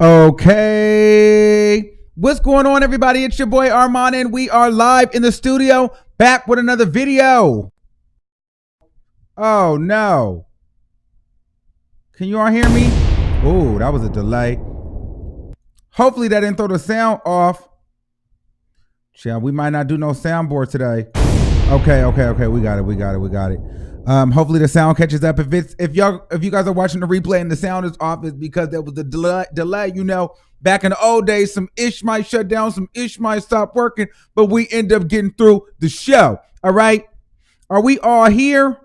Okay. What's going on, everybody? It's your boy Armand, and we are live in the studio, back with another video. Oh, no. Can you all hear me? Oh, that was a delay. Hopefully that didn't throw the sound off. Yeah, we might not do no soundboard today. Okay. We got it. Hopefully the sound catches up. If you guys are watching the replay and the sound is off, it's because there was a delay. You know, back in the old days, some ish might shut down, some ish might stop working, but we end up getting through the show. All right. Are we all here?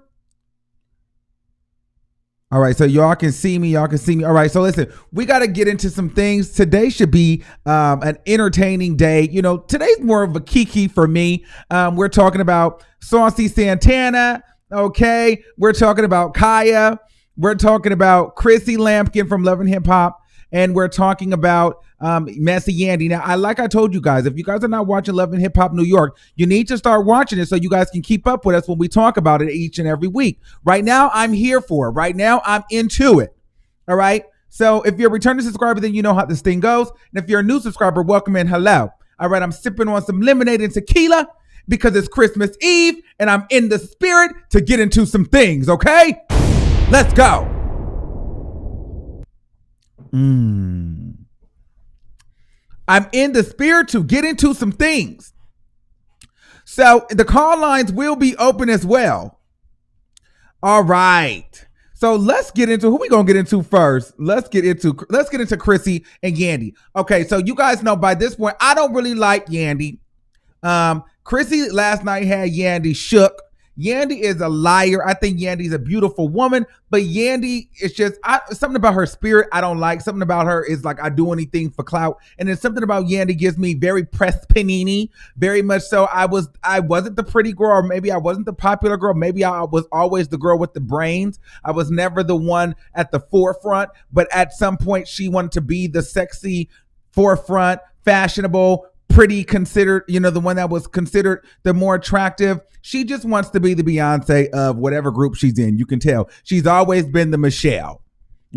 All right, so y'all can see me. All right, so listen, we got to get into some things. Today should be an entertaining day. You know, today's more of a kiki for me. We're talking about Saucy Santana, okay? We're talking about KHIA. We're talking about Chrissy Lampkin from Love and Hip Hop. And we're talking about Messy Yandy. Now, I told you guys, if you guys are not watching Love and Hip Hop New York, you need to start watching it so you guys can keep up with us when we talk about it each and every week. Right now, I'm here for it. Right now, I'm into it. All right? So if you're a returning subscriber, then you know how this thing goes. And if you're a new subscriber, welcome in. Hello. All right, I'm sipping on some lemonade and tequila because it's Christmas Eve, and I'm in the spirit to get into some things, okay? Let's go. I'm in the spirit to get into some things. So the call lines will be open as well. All right. So let's get into who we gonna get into first. Let's get into Chrissy and Yandy. Okay, so you guys know by this point, I don't really like Yandy. Chrissy last night had Yandy shook. Yandy is a liar. I think Yandy's a beautiful woman, but Yandy is just something about her spirit I don't like. Something about her is like I do anything for clout, and then something about Yandy gives me very press panini, very much so. I wasn't the pretty girl, or maybe I wasn't the popular girl. Maybe I was always the girl with the brains. I was never the one at the forefront, but at some point she wanted to be the sexy forefront, fashionable, pretty, considered, you know, the one that was considered the more attractive. She just wants to be the Beyonce of whatever group she's in. You can tell she's always been the Michelle.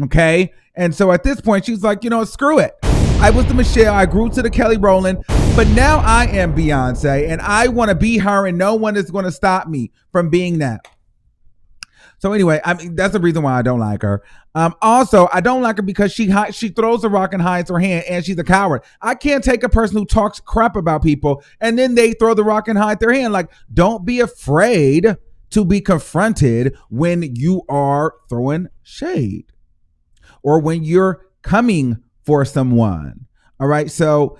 Okay. And so at this point, she's like, you know, screw it. I was the Michelle. I grew to the Kelly Rowland, but now I am Beyonce and I want to be her, and no one is going to stop me from being that. So anyway, I mean, that's the reason why I don't like her. Also, I don't like her because she throws a rock and hides her hand, and she's a coward. I can't take a person who talks crap about people and then they throw the rock and hide their hand. Like, don't be afraid to be confronted when you are throwing shade or when you're coming for someone. All right. So,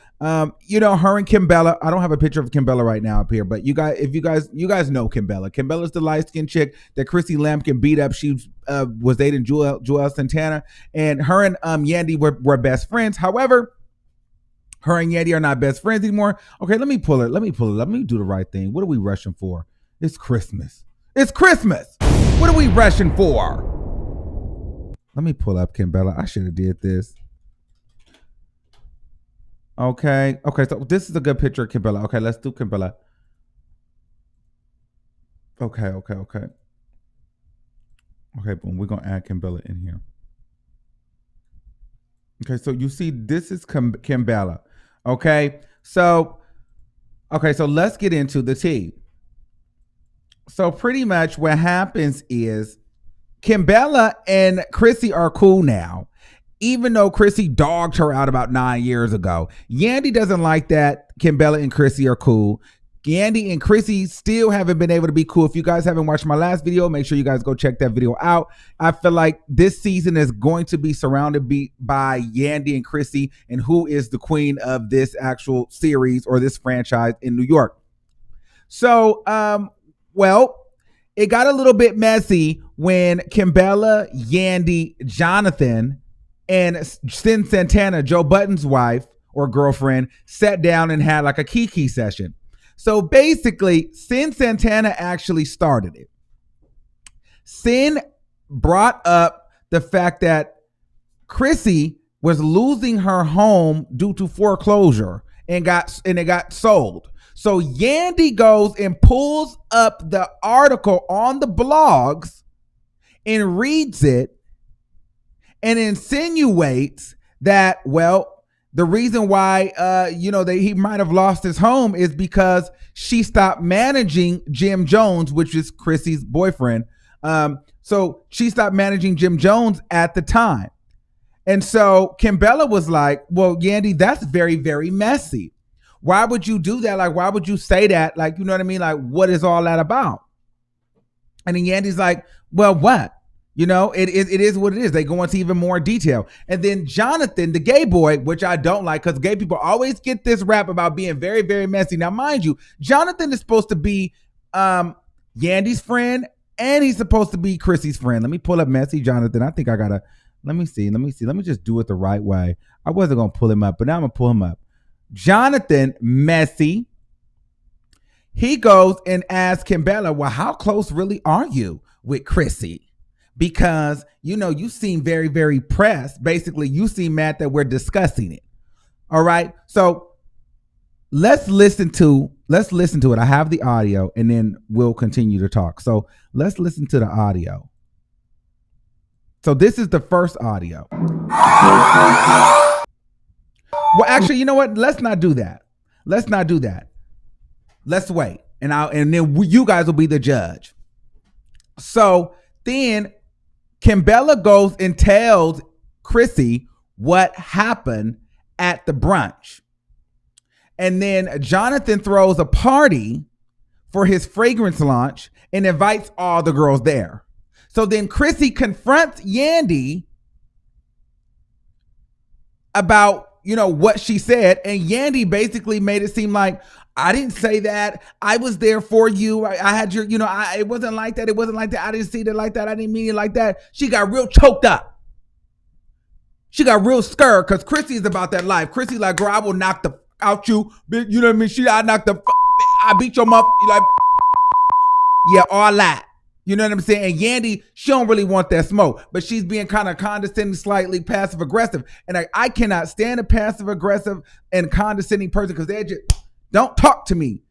you know, her and Kimbella, I don't have a picture of Kimbella right now up here, but you guys know Kimbella. Kimbella's the light-skinned chick that Chrissy Lampkin beat up. She was dating Joel Santana, and her and Yandy were best friends. However, her and Yandy are not best friends anymore. Okay, let me pull it. Let me do the right thing. What are we rushing for? It's Christmas. What are we rushing for? Let me pull up Kimbella. I should have did this. Okay, so this is a good picture of Kimbella. Okay, let's do Kimbella. Okay. Okay, boom, we're gonna add Kimbella in here. Okay, so you see this is Kimbella. Okay, so let's get into the tea. So pretty much what happens is Kimbella and Chrissy are cool now, even though Chrissy dogged her out about 9 years ago. Yandy doesn't like that Kimbella and Chrissy are cool. Yandy and Chrissy still haven't been able to be cool. If you guys haven't watched my last video, make sure you guys go check that video out. I feel like this season is going to be surrounded by Yandy and Chrissy and who is the queen of this actual series or this franchise in New York. So, well, it got a little bit messy when Kimbella, Yandy, Jonathan, and Sin Santana, Joe Budden's wife or girlfriend, sat down and had like a kiki session. So basically, Sin Santana actually started it. Sin brought up the fact that Chrissy was losing her home due to foreclosure and it got sold. So Yandy goes and pulls up the article on the blogs and reads it and insinuates that, well, the reason why, he might have lost his home is because she stopped managing Jim Jones, which is Chrissy's boyfriend. So she stopped managing Jim Jones at the time. And so Kimbella was like, well, Yandy, that's very, very messy. Why would you do that? Like, why would you say that? Like, you know what I mean? Like, what is all that about? And then Yandy's like, well, what? It is what it is. They go into even more detail. And then Jonathan, the gay boy, which I don't like because gay people always get this rap about being very, very messy. Now, mind you, Jonathan is supposed to be Yandy's friend and he's supposed to be Chrissy's friend. Let me pull up Messy Jonathan. I think I got to, let me see. Let me just do it the right way. I wasn't going to pull him up, but now I'm going to pull him up. Jonathan, messy. He goes and asks Kimbella, well, how close really are you with Chrissy? Because, you seem very, very pressed. Basically, you seem mad that we're discussing it. All right. So let's listen to it. I have the audio and then we'll continue to talk. So let's listen to the audio. So this is the first audio. Well, actually, you know what? Let's not do that. Let's wait. And then you guys will be the judge. So then Kimbella goes and tells Chrissy what happened at the brunch. And then Jonathan throws a party for his fragrance launch and invites all the girls there. So then Chrissy confronts Yandy about, what she said. And Yandy basically made it seem like, I didn't say that. I was there for you. I had your, it wasn't like that. It wasn't like that. I didn't see it like that. I didn't mean it like that. She got real choked up. She got real scared because Chrissy's about that life. Chrissy like, girl, I will knock the out you. You know what I mean? I knocked the, I beat your mother. Like, yeah, all that. You know what I'm saying? And Yandy, she don't really want that smoke, but she's being kind of condescending, slightly passive aggressive. And I cannot stand a passive aggressive and condescending person because they're just, don't talk to me.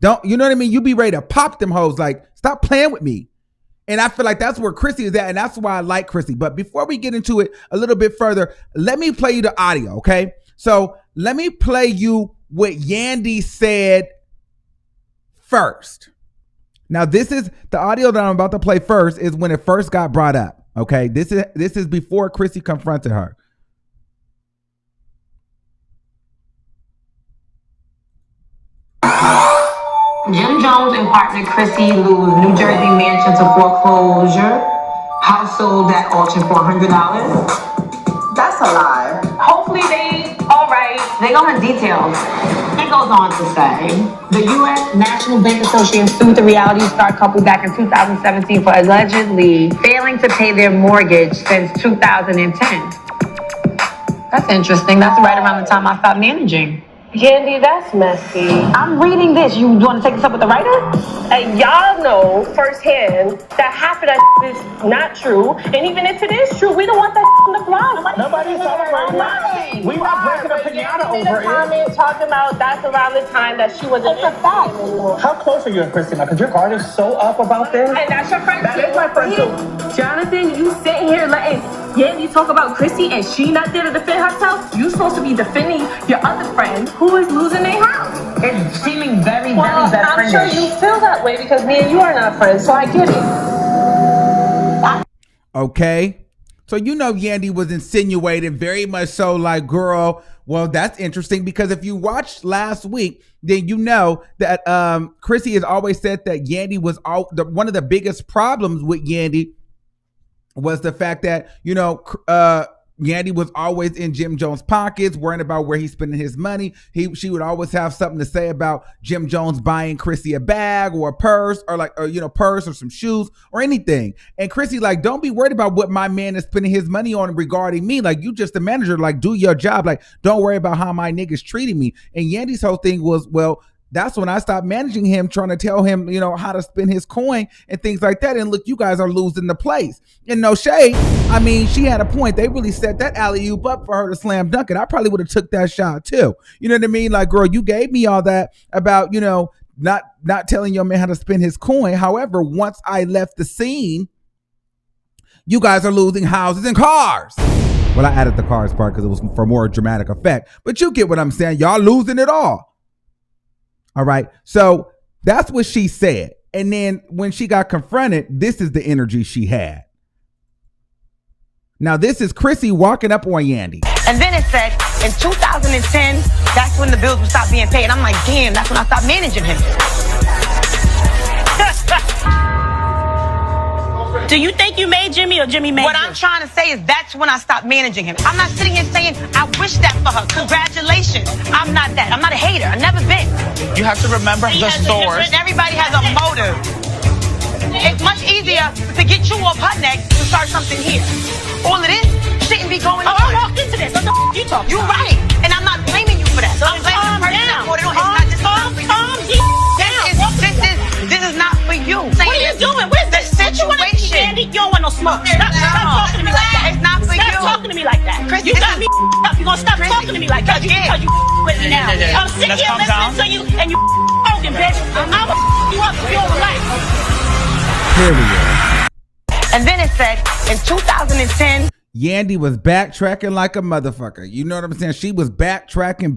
Don't, you know what I mean? You be ready to pop them hoes. Like, stop playing with me. And I feel like that's where Chrissy is at. And that's why I like Chrissy. But before we get into it a little bit further, let me play you the audio. Okay. So let me play you what Yandy said first. Now, this is the audio that I'm about to play first is when it first got brought up. Okay. This is before Chrissy confronted her. Jim Jones and partner Chrissy lose New Jersey mansion to foreclosure. House sold at auction for $100. That's a lie. Hopefully they, all right. They go into details. It goes on to say, the U.S. National Bank Association sued the reality star couple back in 2017 for allegedly failing to pay their mortgage since 2010. That's interesting. That's right around the time I stopped managing. Yandy, that's messy. I'm reading this. You want to take this up with the writer? And y'all know firsthand that half of that is not true. And even if it is true, we don't want that in the blog. Nobody's celebrating that. We're not breaking a pinata over it. Comment talking about that's around the time that she wasn't in anymore. How close are you and Christina? Because your guard is so up about this. And that's your friend That too. is my friend too. Jonathan, you sitting here letting Yandy talk about Chrissy and she not there to defend herself? You supposed to be defending your other friend who is losing their house. It's seeming very, Well, very best I'm sure friendish. you feel that way because me and you are not friends, so I get it. Okay. So, Yandy was insinuating very much so like, girl, well, that's interesting because if you watched last week, then you know that Chrissy has always said that Yandy was one of the biggest problems with Yandy was the fact that, Yandy was always in Jim Jones' pockets, worrying about where he's spending his money. She would always have something to say about Jim Jones buying Chrissy a bag or a purse or purse or some shoes or anything. And Chrissy like, don't be worried about what my man is spending his money on regarding me. Like, you just a manager, like, do your job. Like, don't worry about how my niggas treating me. And Yandy's whole thing was, well, that's when I stopped managing him, trying to tell him, how to spend his coin and things like that. And look, you guys are losing the place. And no shade. I mean, she had a point. They really set that alley-oop up for her to slam dunk it. I probably would have took that shot too. You know what I mean? Like, girl, you gave me all that about, not telling your man how to spend his coin. However, once I left the scene, you guys are losing houses and cars. Well, I added the cards part because it was for more dramatic effect. But you get what I'm saying. Y'all losing it all. All right. So that's what she said. And then when she got confronted, this is the energy she had. Now, this is Chrissy walking up on Yandy. And then it said, in 2010, that's when the bills would stop being paid. I'm like, damn, that's when I stopped managing him. Do you think you made Jimmy or Jimmy made What you? I'm trying to say is that's when I stopped managing him. I'm not sitting here saying I wish that for her. Congratulations. I'm not that. I'm not a hater. I've never been. You have to remember the source. Everybody has a motive. It's much easier to get you off her neck to start something here. All it is shouldn't be going on. I walked into this. What the you talking You're about? right. And I'm not blaming you for that. I'm blaming the person that brought it on. It's not this is not for you. What are you doing? Where's the situation? Yandy, you don't want no smoke. Stop talking to me like that. It's not for you. Stop talking to me like that. Chris, You got me up. You gonna stop talking to me like that because you with me now. I'm sitting here listening to you and you talking, bitch. I'm you up if you don't relax. Period. And then it said, in 2010, Yandy was backtracking like a motherfucker. You know what I'm saying? She was backtracking.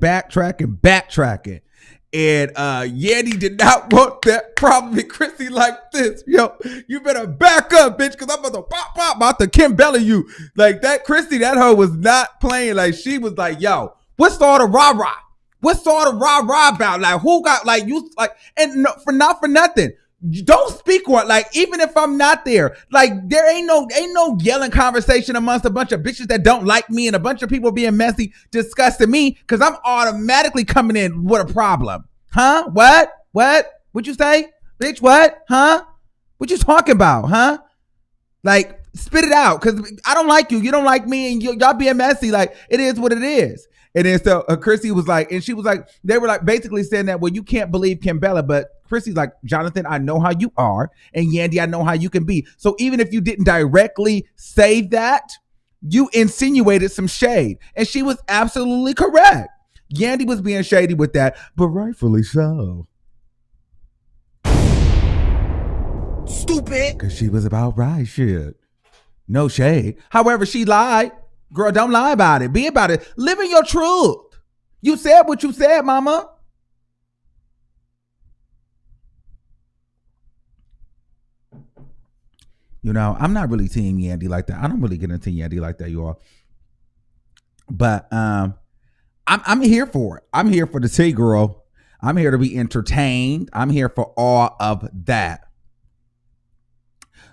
And Yandy did not want that problem with Chrissy like this. Yo, you better back up, bitch, because I'm about to pop, about to Kim Bella you. Like that Chrissy, that hoe was not playing. Like she was like, yo, what's all the rah-rah? What's all the rah-rah about? Like who got like you like and no, not for nothing. You don't speak on like even if I'm not there, like there ain't no yelling conversation amongst a bunch of bitches that don't like me and a bunch of people being messy discussing me because I'm automatically coming in with a problem. Huh? What? What'd you say? Bitch, what? Huh? What you talking about? Huh? Like spit it out because I don't like you. You don't like me and y'all being messy. Like it is what it is. And then so Chrissy was like, and she was like, they were like basically saying that, well, you can't believe Kim Bella, but Chrissy's like, Jonathan, I know how you are. And Yandy, I know how you can be. So even if you didn't directly say that, you insinuated some shade. And she was absolutely correct. Yandy was being shady with that, but rightfully so. stupid. Because she was about right shit. No shade. However, she lied. Girl, don't lie about it. Be about it. Live in your truth. You said what you said, mama. You know, I'm not really team Yandy like that. I don't really get into Yandy like that, you all. But I'm here for it. I'm here for the tea, girl. I'm here to be entertained. I'm here for all of that.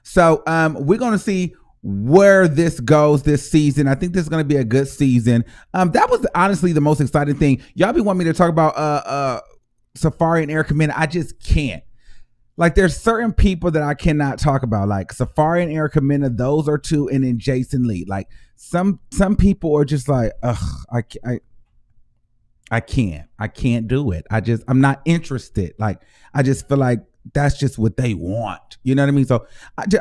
So we're going to see where this goes this season. I think this is going to be a good season. That was honestly the most exciting thing. Y'all be wanting me to talk about Safari and Erica Mena. I just can't. Like, there's certain people that I cannot talk about. Like Safari and Erica Mena, those are two, and then Jason Lee. Like some people are just like, ugh, I can't do it. I'm not interested. Like, I just feel like that's just what they want. You know what I mean? So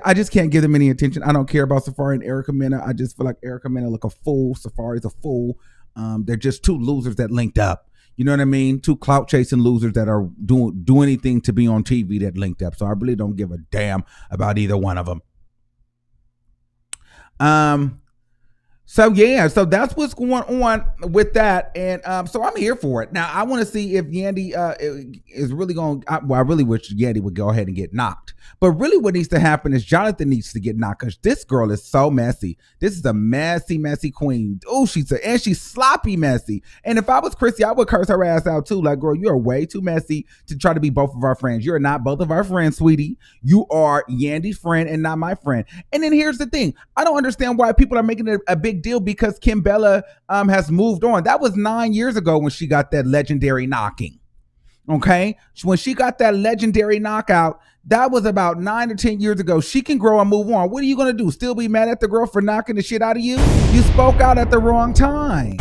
I just can't give them any attention. I don't care about Safari and Erica Mena. I just feel like Erica Mena look a fool. Safari's a fool. They're just two losers that linked up. You know what I mean? Two clout chasing losers that are do anything to be on TV that linked up. So I really don't give a damn about either one of them. So yeah, so that's what's going on with that, and so I'm here for it. Now I want to see if Yandy is really going. Well, I really wish Yandy would go ahead and get knocked. But really, what needs to happen is Jonathan needs to get knocked because this girl is so messy. This is a messy, messy queen. Oh, she's sloppy messy. And if I was Chrissy, I would curse her ass out too. Like, girl, you are way too messy to try to be both of our friends. You are not both of our friends, sweetie. You are Yandy's friend and not my friend. And then here's the thing: I don't understand why people are making it a big deal because Kim Bella has moved on. That was 9 years ago when she got that legendary knocking. Okay, when she got that legendary knockout, that was about 9 or 10 years ago. She can grow and move on. What are you gonna do? Still be mad at the girl for knocking the shit out of you? You spoke out at the wrong time.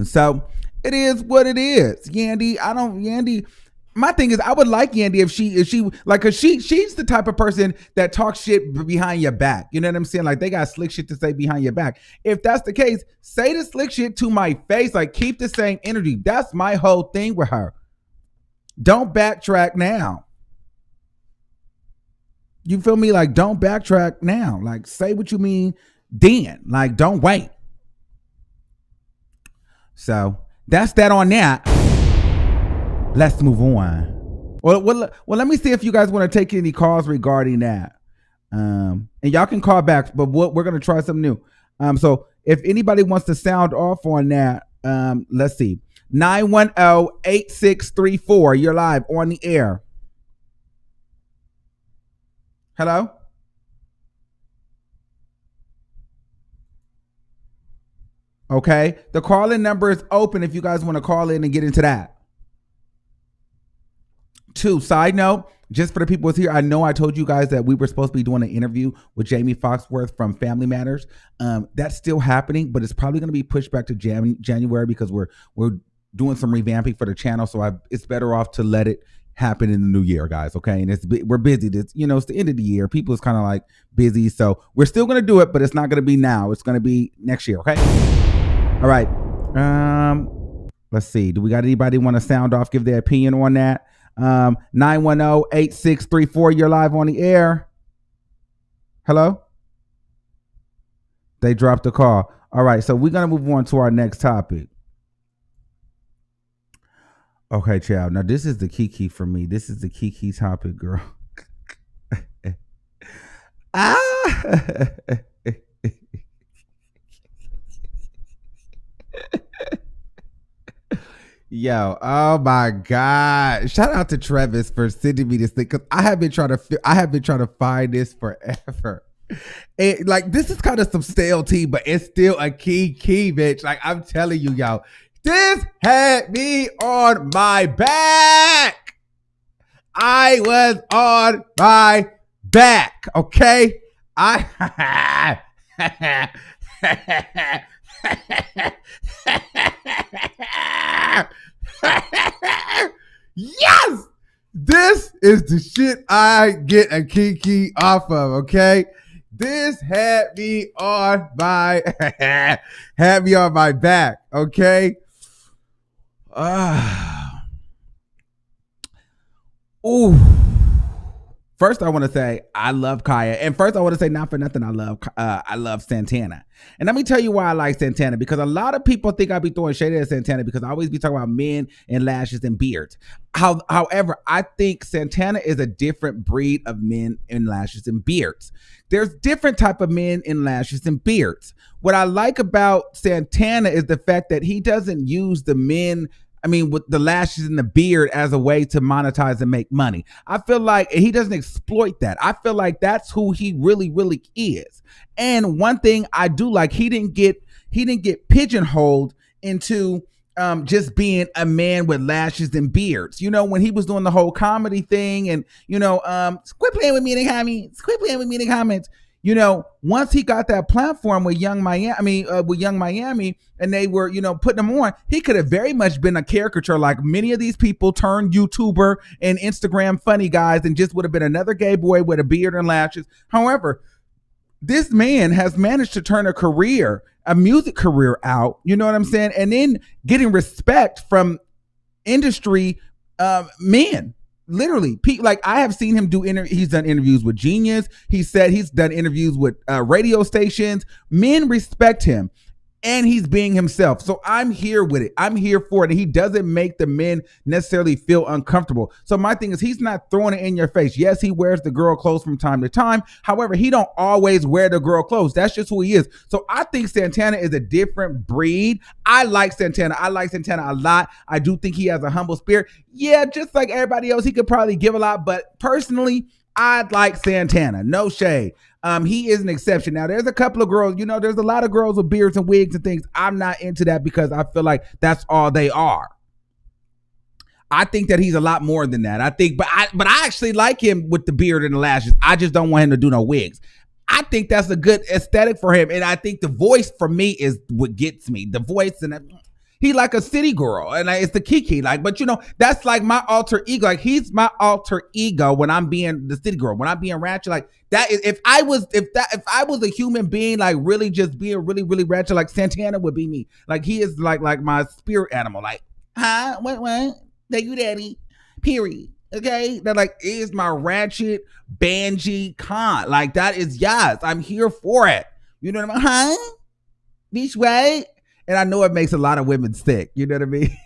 So it is what it is. Yandy. My thing is, I would like Yandy if she like, cause she's the type of person that talks shit behind your back. You know what I'm saying? Like, they got slick shit to say behind your back. If that's the case, say the slick shit to my face. Like, keep the same energy. That's my whole thing with her. Don't backtrack now. You feel me? Like, don't backtrack now. Like, say what you mean then. Like, don't wait. So that's that on that. Let's move on. Well, let me see if you guys want to take any calls regarding that. And y'all can call back, but we're gonna try something new. So if anybody wants to sound off on that, let's see. 910-8634. You're live on the air. Hello? Okay. The call-in number is open if you guys want to call in and get into that. 2, side note, just for the people who's here, I know I told you guys that we were supposed to be doing an interview with Jamie Foxworth from Family Matters. That's still happening, but it's probably going to be pushed back to January because we're doing some revamping for the channel. So it's better off to let it happen in the new year, guys. Okay. And we're busy. It's the end of the year. People is kind of like busy. So we're still going to do it, but it's not going to be now. It's going to be next year. Okay. All right. Let's see. Do we got anybody want to sound off, give their opinion on that? 910-8634. You're live on the air. Hello? They dropped the call. All right. So we're going to move on to our next topic. Okay, child. Now, this is the kiki for me. This is the kiki topic, girl. Yo, oh my God. Shout out to Travis for sending me this thing, because I have been trying to find this forever. And like, this is kind of some stale tea, but it's still a key, bitch. Like, I'm telling you, y'all. This had me on my back. I was on my back, okay? Yes! This is the shit I get a kiki off of, okay? This had me on my back, okay? Ooh. First, I want to say I love KHIA, and first I want to say, not for nothing, I love Santana. And let me tell you why I like Santana, because a lot of people think I be throwing shade at Santana because I always be talking about men and lashes and beards. However, I think Santana is a different breed of men and lashes and beards. There's different type of men in lashes and beards. What I like about Santana is the fact that he doesn't use the men, with the lashes and the beard as a way to monetize and make money. I feel like he doesn't exploit that. I feel like that's who he really, really is. And one thing I do like, he didn't get pigeonholed into just being a man with lashes and beards. When he was doing the whole comedy thing and, quit playing with me in the comments. Once he got that platform with Young Miami, and they were, putting him on, he could have very much been a caricature like many of these people turned YouTuber and Instagram funny guys and just would have been another gay boy with a beard and lashes. However, this man has managed to turn a music career out, you know what I'm saying? And then getting respect from industry men. Literally, like I have seen him he's done interviews with Genius. He said he's done interviews with radio stations. Men respect him and he's being himself. So I'm here with it. I'm here for it. And he doesn't make the men necessarily feel uncomfortable. So my thing is, he's not throwing it in your face. Yes, he wears the girl clothes from time to time. However, he don't always wear the girl clothes. That's just who he is. So I think Santana is a different breed. I like Santana. I like Santana a lot. I do think he has a humble spirit. Yeah, just like everybody else, he could probably give a lot. But personally, I like Santana. No shade. He is an exception. Now, there's a couple of girls, there's a lot of girls with beards and wigs and things. I'm not into that because I feel like that's all they are. I think that he's a lot more than that. But I actually like him with the beard and the lashes. I just don't want him to do no wigs. I think that's a good aesthetic for him. And I think the voice for me is what gets me. The voice, and he like a city girl, and it's the Kiki. But that's like my alter ego. Like, he's my alter ego when I'm being the city girl. When I'm being ratchet, like that is, if I was a human being, like really just being really, really ratchet, like Santana would be me. Like, he is like my spirit animal. Like, huh? What? Thank you, daddy. Period. Okay, they're like, is my ratchet Banji con. Like, that is yes. I'm here for it. You know what I mean? Huh? This way? And I know it makes a lot of women sick. You know what I mean?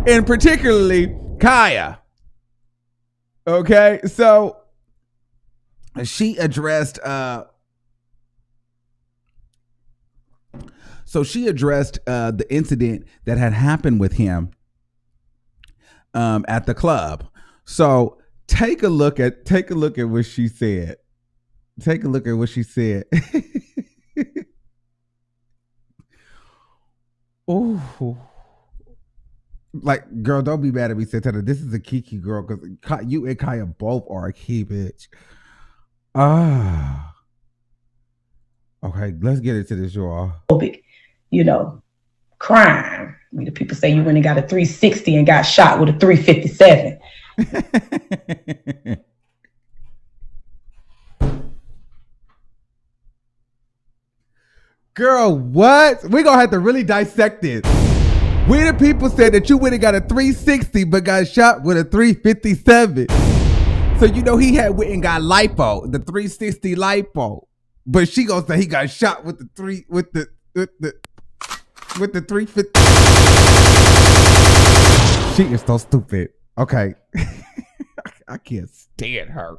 And particularly KHIA. Okay, so she addressed the incident that had happened with him at the club. So take a look at what she said. Take a look at what she said. Oh, like, girl, don't be mad at me, Santana. This is a Kiki girl, because you and KHIA both are a key bitch. Okay, let's get into this, y'all. You know, crime. I mean, the people say you went and got a 360 and got shot with a 357. Girl, what? We're going to have to really dissect this. We the people said that you went and got a 360 but got shot with a 357. So you know he had went and got lipo, the 360 lipo. But she gonna say he got shot with the 350. She is so stupid. Okay. I can't stand her.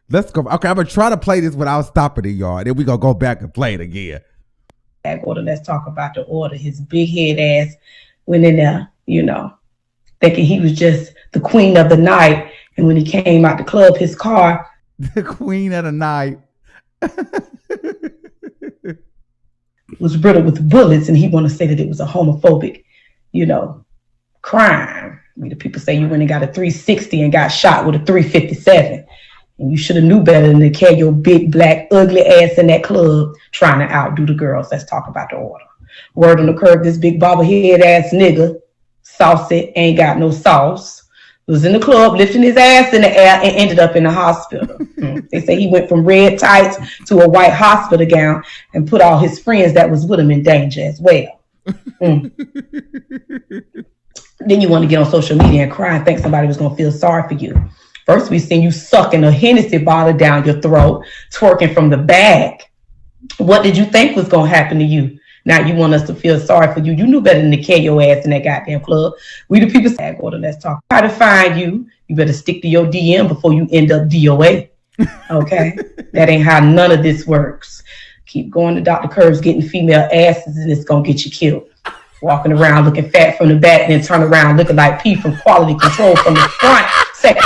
Let's go. Okay, I'm gonna try to play this without stopping it, y'all. Then we gonna go back and play it again. Order. Let's talk about the order. His big head ass went in there, you know, thinking he was just the queen of the night. And when he came out the club, his car, the queen of the night, was riddled with bullets, and he want to say that it was a homophobic, you know, crime. I mean, the people say you went and got a 360 and got shot with a 357. And you should have knew better than to carry your big, black, ugly ass in that club trying to outdo the girls. Let's talk about the order. Word on the curb, this big bobblehead ass nigga, saucy, ain't got no sauce, was in the club lifting his ass in the air and ended up in the hospital. They say he went from red tights to a white hospital gown and put all his friends that was with him in danger as well. Then you want to get on social media and cry and think somebody was going to feel sorry for you. First, we seen you sucking a Hennessy bottle down your throat, twerking from the back. What did you think was going to happen to you? Now you want us to feel sorry for you. You knew better than to carry your ass in that goddamn club. We the people say, order, let's talk. Try to find you. You better stick to your DM before you end up DOA. Okay? That ain't how none of this works. Keep going to Dr. Curves getting female asses and it's going to get you killed. Walking around looking fat from the back and then turn around looking like P from quality control from the front. Second.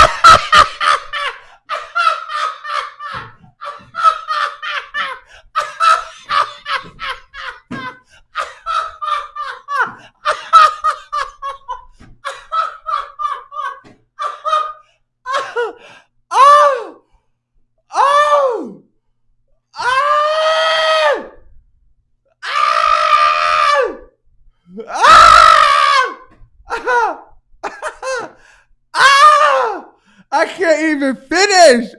I can't even finish.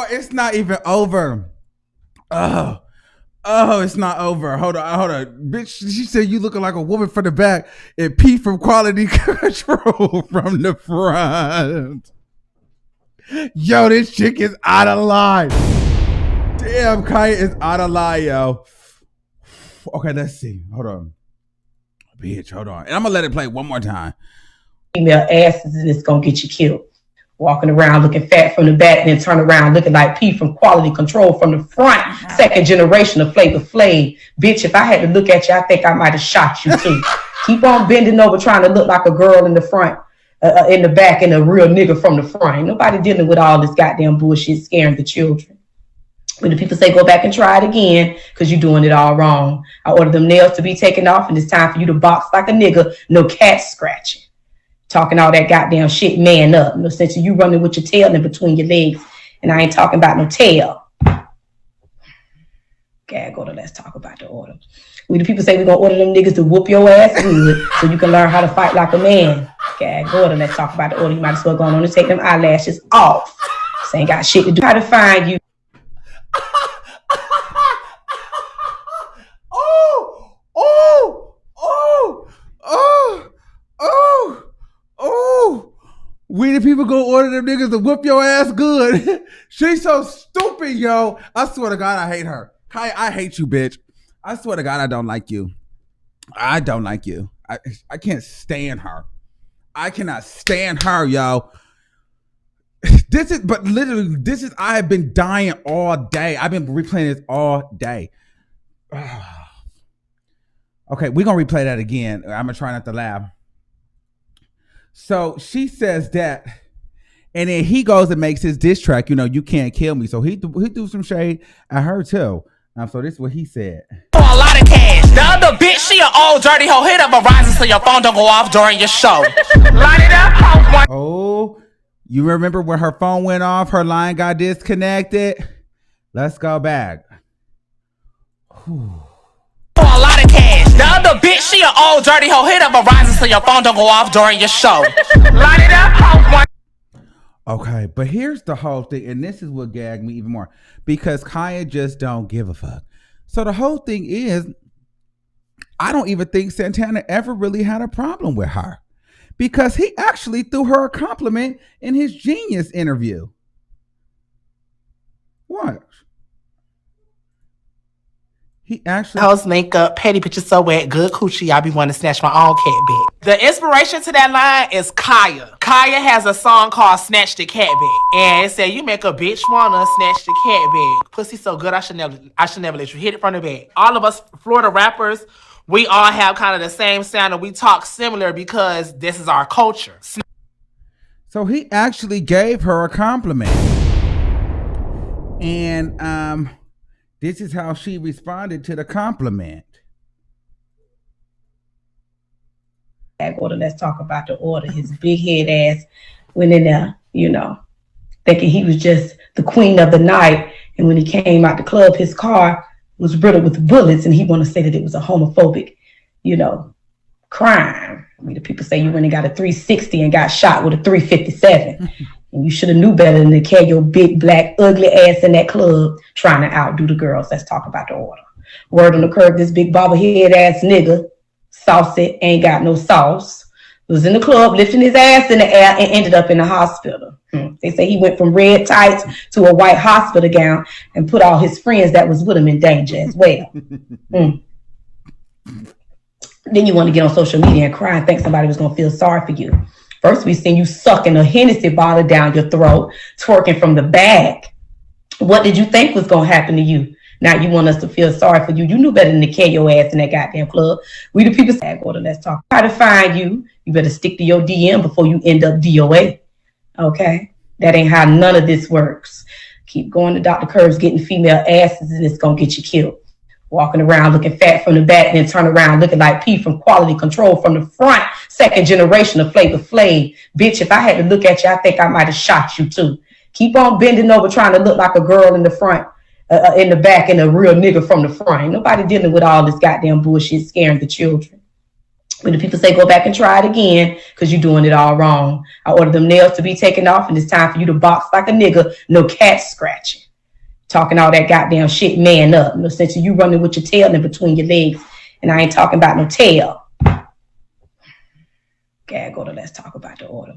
It's not even over. Oh, it's not over. Hold on. Bitch, she said you looking like a woman from the back and P from quality control from the front. Yo, this chick is out of line. Damn, KHIA is out of line, yo. Okay, let's see. Hold on. Bitch, hold on. And I'm going to let it play one more time. Female asses and it's going to get you killed. Walking around looking fat from the back and then turn around looking like P from quality control from the front. Second generation of Flavor Flav. Bitch, if I had to look at you, I think I might have shot you too. Keep on bending over trying to look like a girl in the front, in the back, and a real nigga from the front. Ain't nobody dealing with all this goddamn bullshit scaring the children. When the people say go back and try it again because you're doing it all wrong. I ordered them nails to be taken off and it's time for you to box like a nigga. No cat scratching. Talking all that goddamn shit, man up. No sense of you running with your tail in between your legs. And I ain't talking about no tail. Okay, go to Let's Talk About the Order. We the people say we're gonna order them niggas to whoop your ass good so you can learn how to fight like a man. Okay, go to Let's Talk About the Order. You might as well go on and take them eyelashes off. This ain't got shit to do. How to find you. We the people go order them niggas to whoop your ass good. She's so stupid, yo. I swear to God, I hate her. I hate you, bitch. I swear to God, I don't like you. I don't like you. I can't stand her. I cannot stand her, yo. I have been dying all day. I've been replaying this all day. Okay, we're going to replay that again. I'm going to try not to laugh. So she says that, and then he goes and makes his diss track, You Can't Kill Me. So he threw some shade at her too. So this is what he said. For a lot of cash. The other bitch, she an old dirty hoe. Hit up Verizon so your phone don't go off during your show. Line it up, hoe. Oh, you remember when her phone went off, her line got disconnected? Let's go back. Whew. For a lot of cash. The other bitch, she an old dirty hoe. Hit up Verizon so your phone don't go off during your show. Line it up, hoe. Okay, but here's the whole thing, and this is what gagged me even more, because KHIA just don't give a fuck. So the whole thing is, I don't even think Santana ever really had a problem with her, because he actually threw her a compliment in his Genius interview. What? He actually house makeup, petty bitches so wet, good coochie, I be wanting to snatch my own cat back. The inspiration to that line is KHIA. KHIA has a song called Snatch the Cat Back. And it said, you make a bitch wanna snatch the cat back. Pussy so good, I should never let you hit it from the back. All of us Florida rappers, we all have kind of the same sound and we talk similar because this is our culture. So he actually gave her a compliment. And this is how she responded to the compliment. Order, let's talk about the order. His big head ass went in there, thinking he was just the queen of the night. And when he came out the club, his car was riddled with bullets, and he want to say that it was a homophobic, crime. The people say you went and got a 360 and got shot with a 357. And you should have knew better than to carry your big, black, ugly ass in that club trying to outdo the girls. Let's talk about the order. Word on the curb, this big bobblehead ass nigga, saucy, ain't got no sauce, was in the club lifting his ass in the air and ended up in the hospital. They say he went from red tights to a white hospital gown and put all his friends that was with him in danger as well. Then you want to get on social media and cry and think somebody was going to feel sorry for you. First, we seen you sucking a Hennessy bottle down your throat, twerking from the back. What did you think was going to happen to you? Now you want us to feel sorry for you. You knew better than to carry your ass in that goddamn club. We the people say, order, let's talk. Try to find you. You better stick to your DM before you end up DOA. Okay? That ain't how none of this works. Keep going to Dr. Curves getting female asses and it's going to get you killed. Walking around looking fat from the back and then turn around looking like P from Quality Control from the front. Second generation of Flavor Flav. Bitch, if I had to look at you, I think I might have shot you too. Keep on bending over trying to look like a girl in the front, in the back, and a real nigga from the front. Ain't nobody dealing with all this goddamn bullshit scaring the children. When the people say go back and try it again because you're doing it all wrong. I ordered them nails to be taken off and it's time for you to box like a nigga. No cat scratching. Talking all that goddamn shit, man up. No sense of you running with your tail in between your legs. And I ain't talking about no tail. Okay, go to Let's Talk About the Order.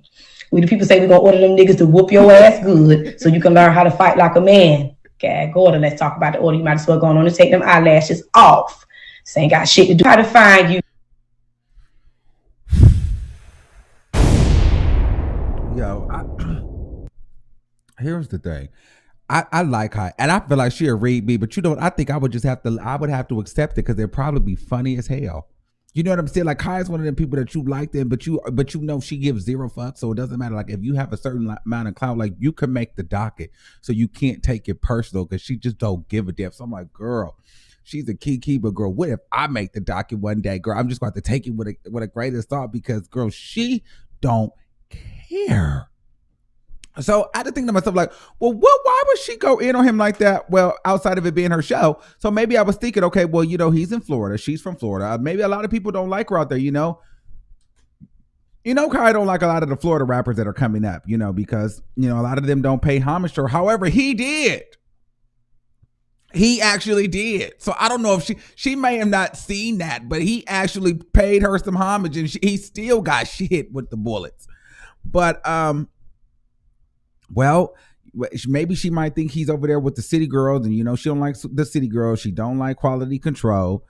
We the people say we're going to order them niggas to whoop your ass good so you can learn how to fight like a man. Okay, go to Let's Talk About the Order. You might as well go on and take them eyelashes off. This ain't got shit to do. How to find you. Yo, here's the thing. I like her, and I feel like she'll read me, but I think I would have to accept it because they'd probably be funny as hell. You know what I'm saying? Like Kai's one of them people that you like them, but you know she gives zero fucks, so it doesn't matter. Like if you have a certain amount of clout, like you can make the docket, so you can't take it personal because she just don't give a damn. So I'm like, girl, she's a key, but girl, what if I make the docket one day, girl? I'm just going to take it with a greatest thought because girl, she don't care. So I had to think to myself, like, well, why would she go in on him like that? Well, outside of it being her show. So maybe I was thinking, okay, well, he's in Florida. She's from Florida. Maybe a lot of people don't like her out there, Kai don't like a lot of the Florida rappers that are coming up, because, a lot of them don't pay homage to her. However, he did. He actually did. So I don't know if she may have not seen that, but he actually paid her some homage, and he still got shit with the bullets. But, well, maybe she might think he's over there with the city girls, and she don't like the city girls. She don't like Quality Control.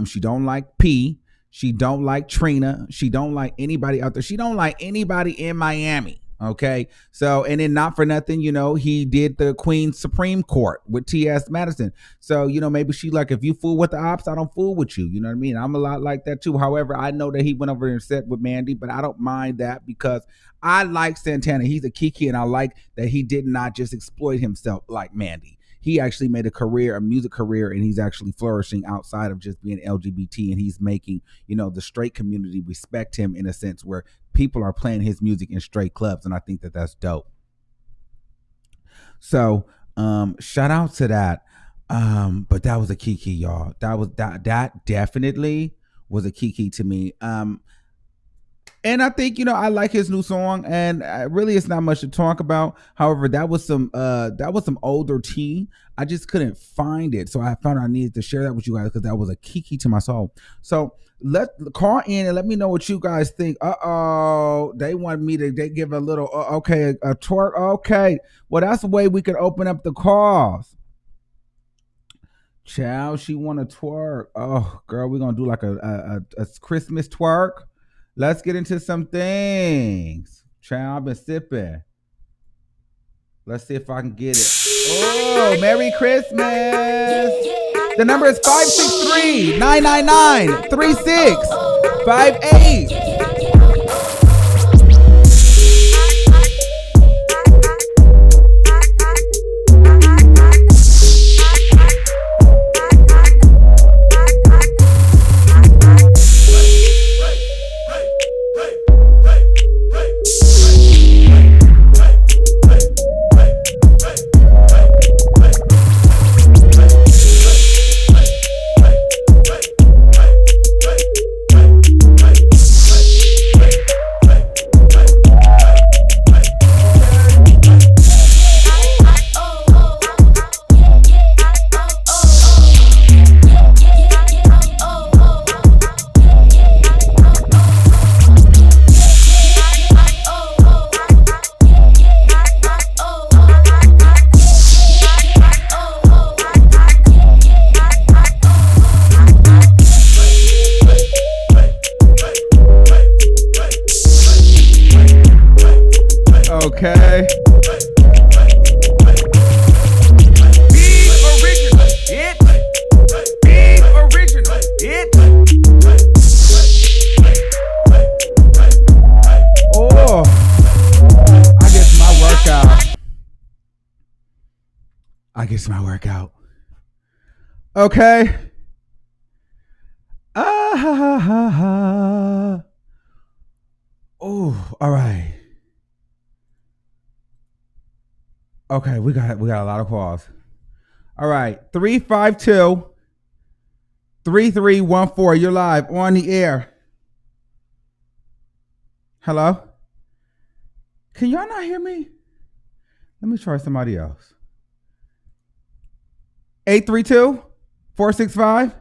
She don't like P. She don't like Trina. She don't like anybody out there. She don't like anybody in Miami. Okay. So, and then not for nothing, he did the Queen's Supreme Court with T.S. Madison. So, maybe she like, if you fool with the ops, I don't fool with you. You know what I mean? I'm a lot like that too. However, I know that he went over there and sat with Mandy, but I don't mind that because I like Santana. He's a Kiki, and I like that he did not just exploit himself like Mandy. He actually made a music career, and he's actually flourishing outside of just being LGBT, and he's making, the straight community respect him in a sense where people are playing his music in straight clubs, and I think that that's dope. So, shout out to that. But that was a Kiki, y'all. That definitely was a Kiki to me. And I think, I like his new song, and really it's not much to talk about. However, that was some older tea. I just couldn't find it. So I found I needed to share that with you guys because that was a Kiki to my soul. So call in and let me know what you guys think. They want me to, they give a little, okay, a twerk. Okay. Well, that's the way we could open up the calls. Child, she want to twerk. Oh, girl, we're going to do like a Christmas twerk. Let's get into some things. Child, I've been sipping. Let's see if I can get it. Oh, Merry Christmas. The number is 563-999-3658. Okay. Big original hit. Big original hit. Oh, I guess my workout. Okay. Oh, all right. Okay, we got a lot of calls. All right, 352-3314. You're live on the air. Hello? Can y'all not hear me? Let me try somebody else. 832-465.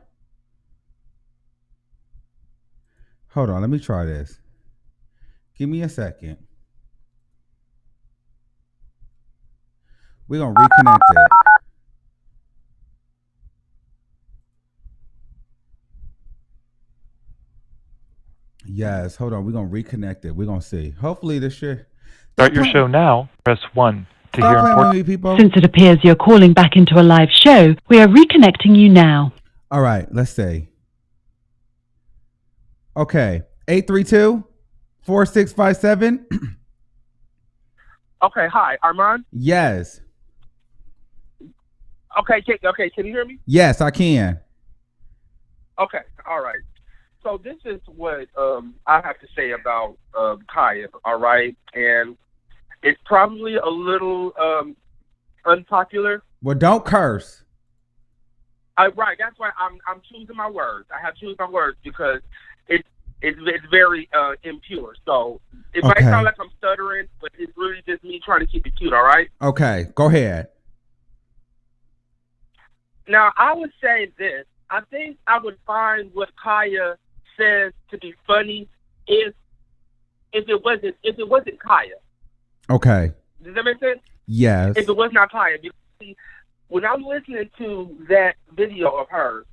Hold on, let me try this. Give me a second. We're going to reconnect it. Yes, hold on. We're going to reconnect it. We're going to see. Hopefully this shit. Start your show now. Press 1 to hear important. People. Since it appears you're calling back into a live show, we are reconnecting you now. All right, let's see. Okay, 832-4657. Okay, hi, Armand? Yes. Okay, can you hear me? Yes, I can. Okay, all right. So this is what I have to say about KHIA, all right? And It's probably a little unpopular. Well, don't curse. Right, that's why I'm choosing my words. I have to choose my words because it's very impure. So it might sound like I'm stuttering, but it's really just me trying to keep it cute. All right. Okay, go ahead. Now I would say this. I think I would find what KHIA says to be funny if it wasn't KHIA. Okay. Does that make sense? Yes. If it was not KHIA, because see, when I'm listening to that video of hers,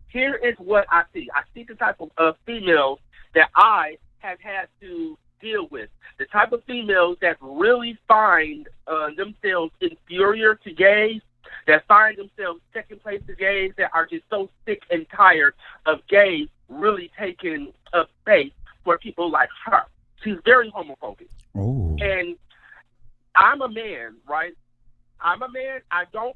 here is what I see. I see the type of females that I have had to deal with. The type of females that really find themselves inferior to gays, that find themselves second place to gays, that are just so sick and tired of gays really taking up space for people like her. She's very homophobic. Oh. And I'm a man, right? I'm a man. I don't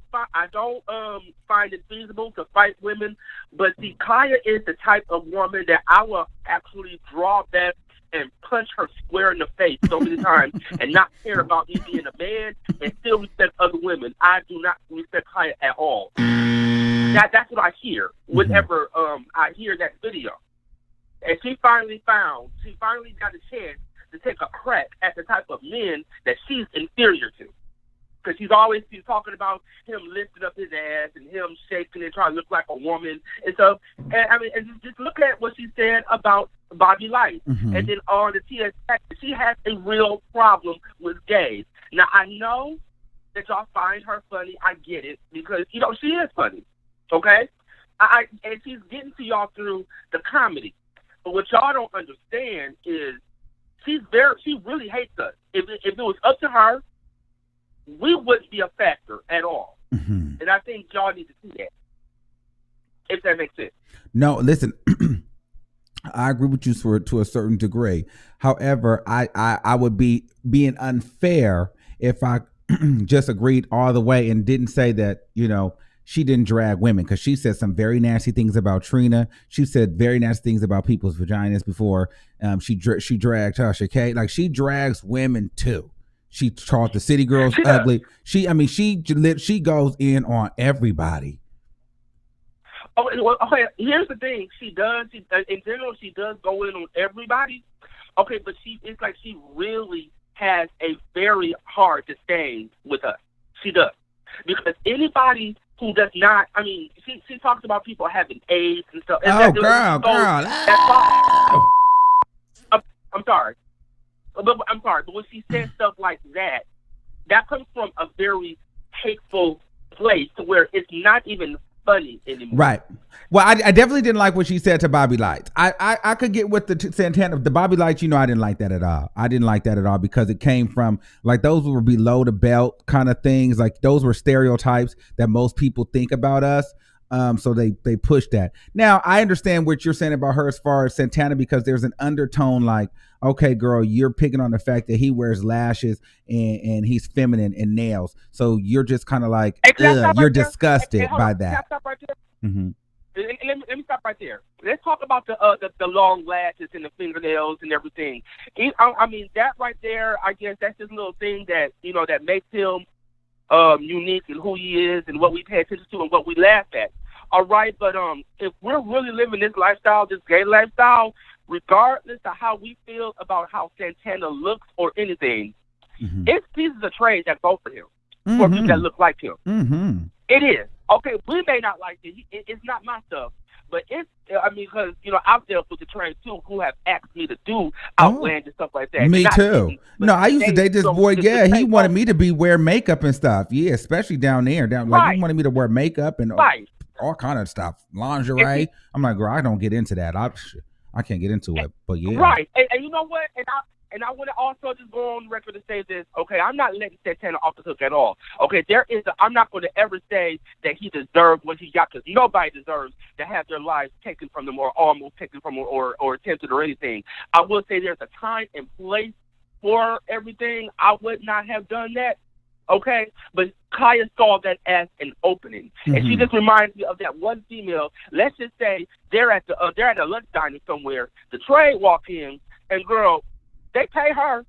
find it feasible to fight women, but see, KHIA is the type of woman that I will actually draw back and punch her square in the face so many times and not care about me being a man and still respect other women. I do not respect KHIA at all. That's what I hear whenever I hear that video. And she finally got a chance to take a crack at the type of men that she's inferior to. Because she's talking about him lifting up his ass and him shaking and trying to look like a woman and stuff. And just look at what she said about Bobby Light. And then on the TSA, she has a real problem with gays. Now, I know that y'all find her funny. I get it because, she is funny. Okay? And she's getting to y'all through the comedy. But what y'all don't understand is she really hates us. If it was up to her, we wouldn't be a factor at all. And I think y'all need to see that, if that makes sense. No, listen, I agree with you to a certain degree. However, I would be being unfair if I just agreed all the way and didn't say that, she didn't drag women, because she said some very nasty things about Trina. She said very nasty things about people's vaginas before. She dragged Tasha K. Like, she drags women too. She called the city girls ugly. She goes in on everybody. Okay, here's the thing. She does. In general, she does go in on everybody. Okay, but it's like she really has a very hard disdain with us. She does. Because anybody who does not, she talks about people having AIDS and stuff. And girl. I'm sorry. But when she says stuff like that, that comes from a very hateful place to where it's not even funny anymore. Right. Well, I definitely didn't like what she said to Bobby Lights. I could get with the Santana, the Bobby Lights. I didn't like that at all. I didn't like that at all because it came from, like, those were below the belt kind of things. Like, those were stereotypes that most people think about us. So they pushed that. Now, I understand what you're saying about her as far as Santana, because there's an undertone like, okay, girl, you're picking on the fact that he wears lashes and he's feminine and nails. So you're just kind of like, you're disgusted by that. Let me stop right there. Let's talk about the long lashes and the fingernails and everything. That right there, I guess that's just a little thing that, that makes him unique in who he is and what we pay attention to and what we laugh at. All right, but if we're really living this lifestyle, this gay lifestyle, regardless of how we feel about how Santana looks or anything, it's pieces of trade that go for him, for people that look like him. It is. Okay, we may not like it. It's not my stuff. But because, I've dealt with the trans too who have asked me to do outlandish stuff like that. Me too. No, I used to date this boy. Yeah, he wanted me to wear makeup and stuff. Yeah, especially down there. Like, he wanted me to wear makeup and all kind of stuff. Lingerie. I'm like, girl, I don't get into that. I can't get into it. But yeah. Right. And you know what? And I want to also just go on record to say this. Okay, I'm not letting Santana off the hook at all. Okay, I'm not going to ever say that he deserved what he got, because nobody deserves to have their lives taken from them or almost taken from them or attempted or anything. I will say there's a time and place for everything. I would not have done that. Okay, but KHIA saw that as an opening, and she just reminds me of that one female. Let's just say they're at a lunch diner somewhere. The trade walk in, and girl, they pay her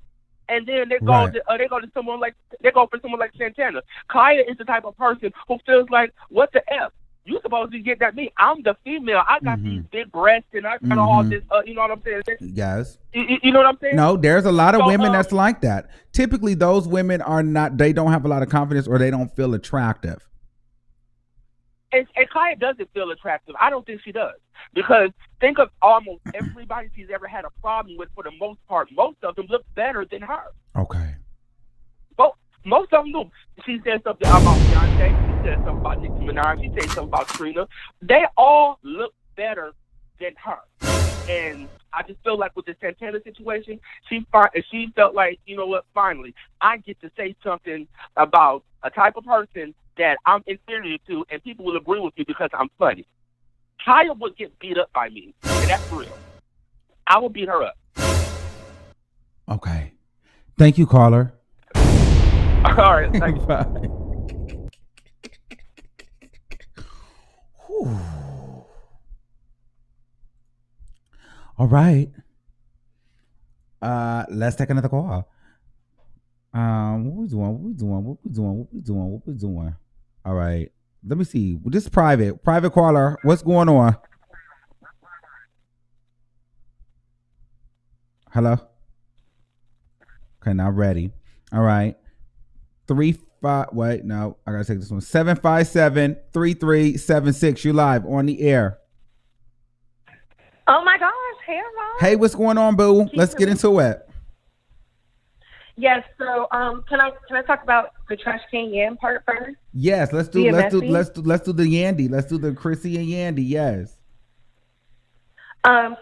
and then they go Right. they go to someone like they go for someone like Santana. KHIA is the type of person who feels like, what the F? You supposed to get that me? I'm the female. I got these big breasts and I got all this. You know what I'm saying? Yes. You know what I'm saying? No, there's a lot of So, women that's like that. Typically, those women are not. They don't have a lot of confidence, or they don't feel attractive. And KHIA doesn't feel attractive. I don't think she does. Because think of almost everybody she's ever had a problem with, for the most part. Most of them look better than her. Okay. But most of them do. She said something about Beyonce. She said something about Nicki Minaj. She said something about Trina. They all look better than her. And I just feel like with the Santana situation, she felt like, you know what, finally, I get to say something about a type of person that I'm inferior to, and people will agree with me because I'm funny. KHIA would get beat up by me, and that's real. I will beat her up. Okay. Thank you, caller. All right. Thank you. Bye. Whew. All right. Let's take another call. What we doing? All right. Let me see. This is private caller. What's going on? Hello? Okay, now ready. All right. 35. Wait, no, I gotta take this one. 757-3376. You're live on the air. Oh my gosh. Hey, Ron. Hey, what's going on, boo? Let's get into it. Yes. So, can I talk about the trash can yam part first? Yes, let's do the Yandy. Let's do the Chrissy and Yandy. Yes.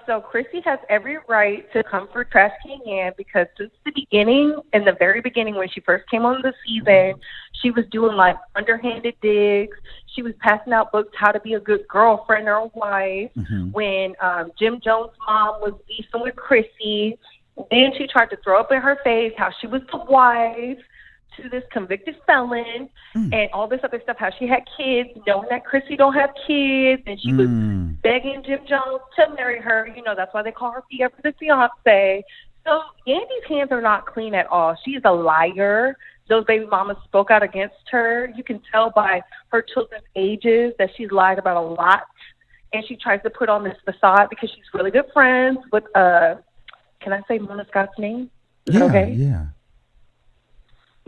So Chrissy has every right to come for Trash Can Yan because since the beginning, in the very beginning when she first came on the season, she was doing like underhanded digs. She was passing out books, how to be a good girlfriend or wife. When Jim Jones' mom was beefing with Chrissy, then she tried to throw up in her face how she was the wife to this convicted felon and all this other stuff, how she had kids, knowing that Chrissy don't have kids, and she was begging Jim Jones to marry her. You know, that's why they call her Fia for the fiance. So Yandy's hands are not clean at all. She's a liar. Those baby mamas spoke out against her. You can tell by her children's ages that she's lied about a lot, and she tries to put on this facade because she's really good friends with, can I say Mona Scott's name? Is that okay? Yeah.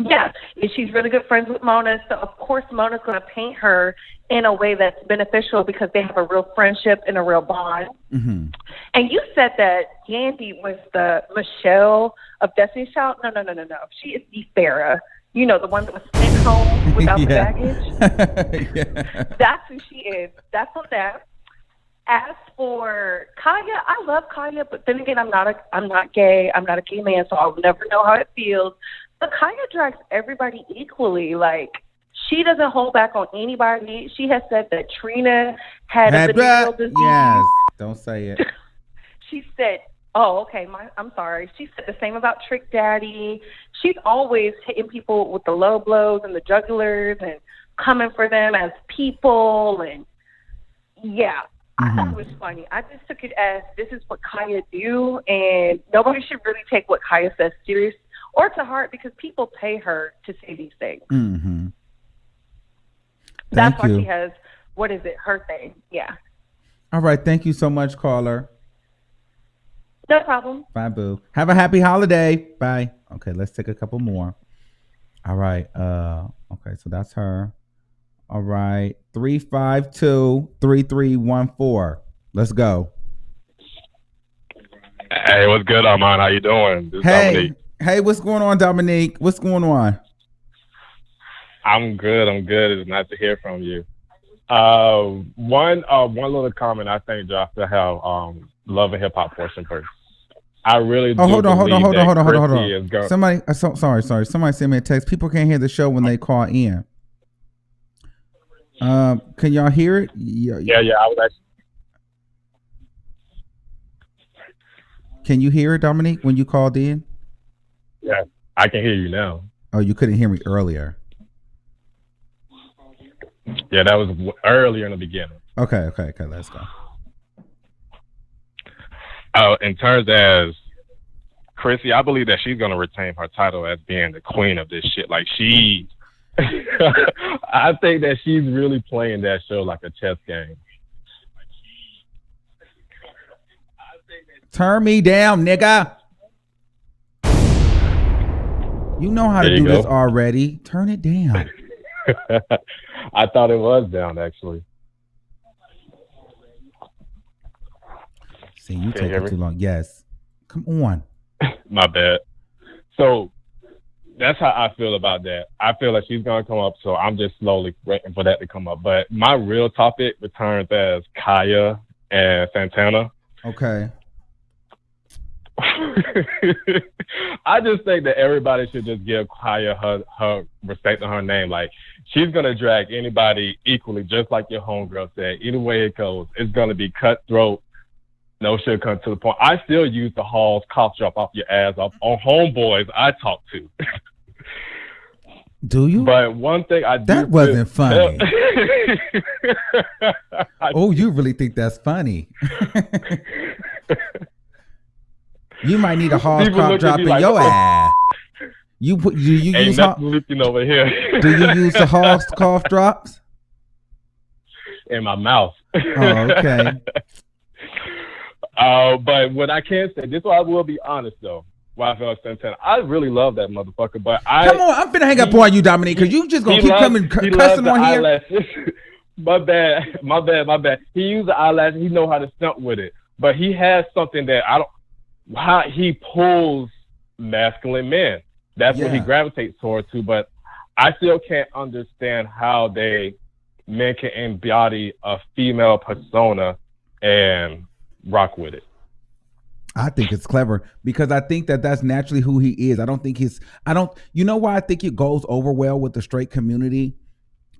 Yeah, and she's really good friends with Mona, so of course Mona's going to paint her in a way that's beneficial because they have a real friendship and a real bond. And you said that Yandy was the Michelle of Destiny's Child. No. She is the Farrah. You know, the one that was sent home without the baggage. That's who she is. That's on that. As for KHIA, I love KHIA, but then again, I'm not gay. I'm not a gay man, so I'll never know how it feels. But KHIA drags everybody equally. Like, she doesn't hold back on anybody. She has said that Trina had a venereal disease. Yes, don't say it. She said, oh, okay, I'm sorry. She said the same about Trick Daddy. She's always hitting people with the low blows and the jugglers and coming for them as people. And, yeah. I thought it was funny. I just took it as this is what KHIA do, and nobody should really take what KHIA says serious or to heart because people pay her to say these things. That's why she has, what is it, her thing. Yeah. All right. Thank you so much, caller. No problem. Bye, boo. Have a happy holiday. Bye. Okay, let's take a couple more. All right. Okay, so that's her. All right. 352-3314. Let's go. Hey, what's good, Armand? How you doing? This is Dominique. Hey, what's going on, Dominique? What's going on? I'm good. It's nice to hear from you. One little comment. I think Josh to have Love and Hip Hop portion first. I really do. Hold on. Go- Somebody, sorry. Somebody sent me a text. People can't hear the show when they call in. Can y'all hear it? Yeah. I was actually. Can you hear it, Dominique, when you called in? Yeah, I can hear you now. Oh, you couldn't hear me earlier. Yeah, that was earlier in the beginning. Okay, let's go. In terms as Chrissy, I believe that she's gonna retain her title as being the queen of this shit. Like she, I think that she's really playing that show like a chess game. Turn me down, nigga. You know how to do this already. Turn it down. I thought it was down, actually. See, you taking too long. Yes. Come on. My bad. So that's how I feel about that. I feel like she's going to come up, so I'm just slowly waiting for that to come up. But my real topic returns as KHIA and Santana. Okay. I just think that everybody should just give KHIA her respect on her name. Like, she's going to drag anybody equally, just like your homegirl said. Either way it goes, it's going to be cutthroat. No shit come to the point. I still use the Hall's cough drop off your ass off on homeboys I talk to. Do you? But one thing I do. That wasn't funny. Oh, you really think that's funny? You might need a Hall's cough drop in like, your ass. Do you use over here. Do you use the Hall's cough drops? In my mouth. Oh, okay. But what I can say, this one I will be honest though. Why I feel Santana, I really love that motherfucker. But come on, I'm finna hang up on you, Dominique, because you just gonna keep coming cussing on here. Eyelashes. My bad. He used the eyelash. He know how to stunt with it, but he has something that I don't. How he pulls masculine men. That's what he gravitates toward too. But I still can't understand how men can embody a female persona and rock with it. I think it's clever because I think that that's naturally who he is. You know why I think it goes over well with the straight community?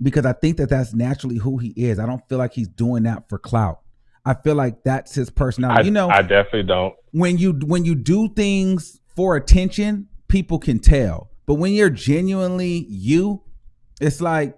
Because I think that that's naturally who he is. I don't feel like he's doing that for clout. I feel like that's his personality. I definitely don't. When you do things for attention, people can tell. But when you're genuinely you, it's like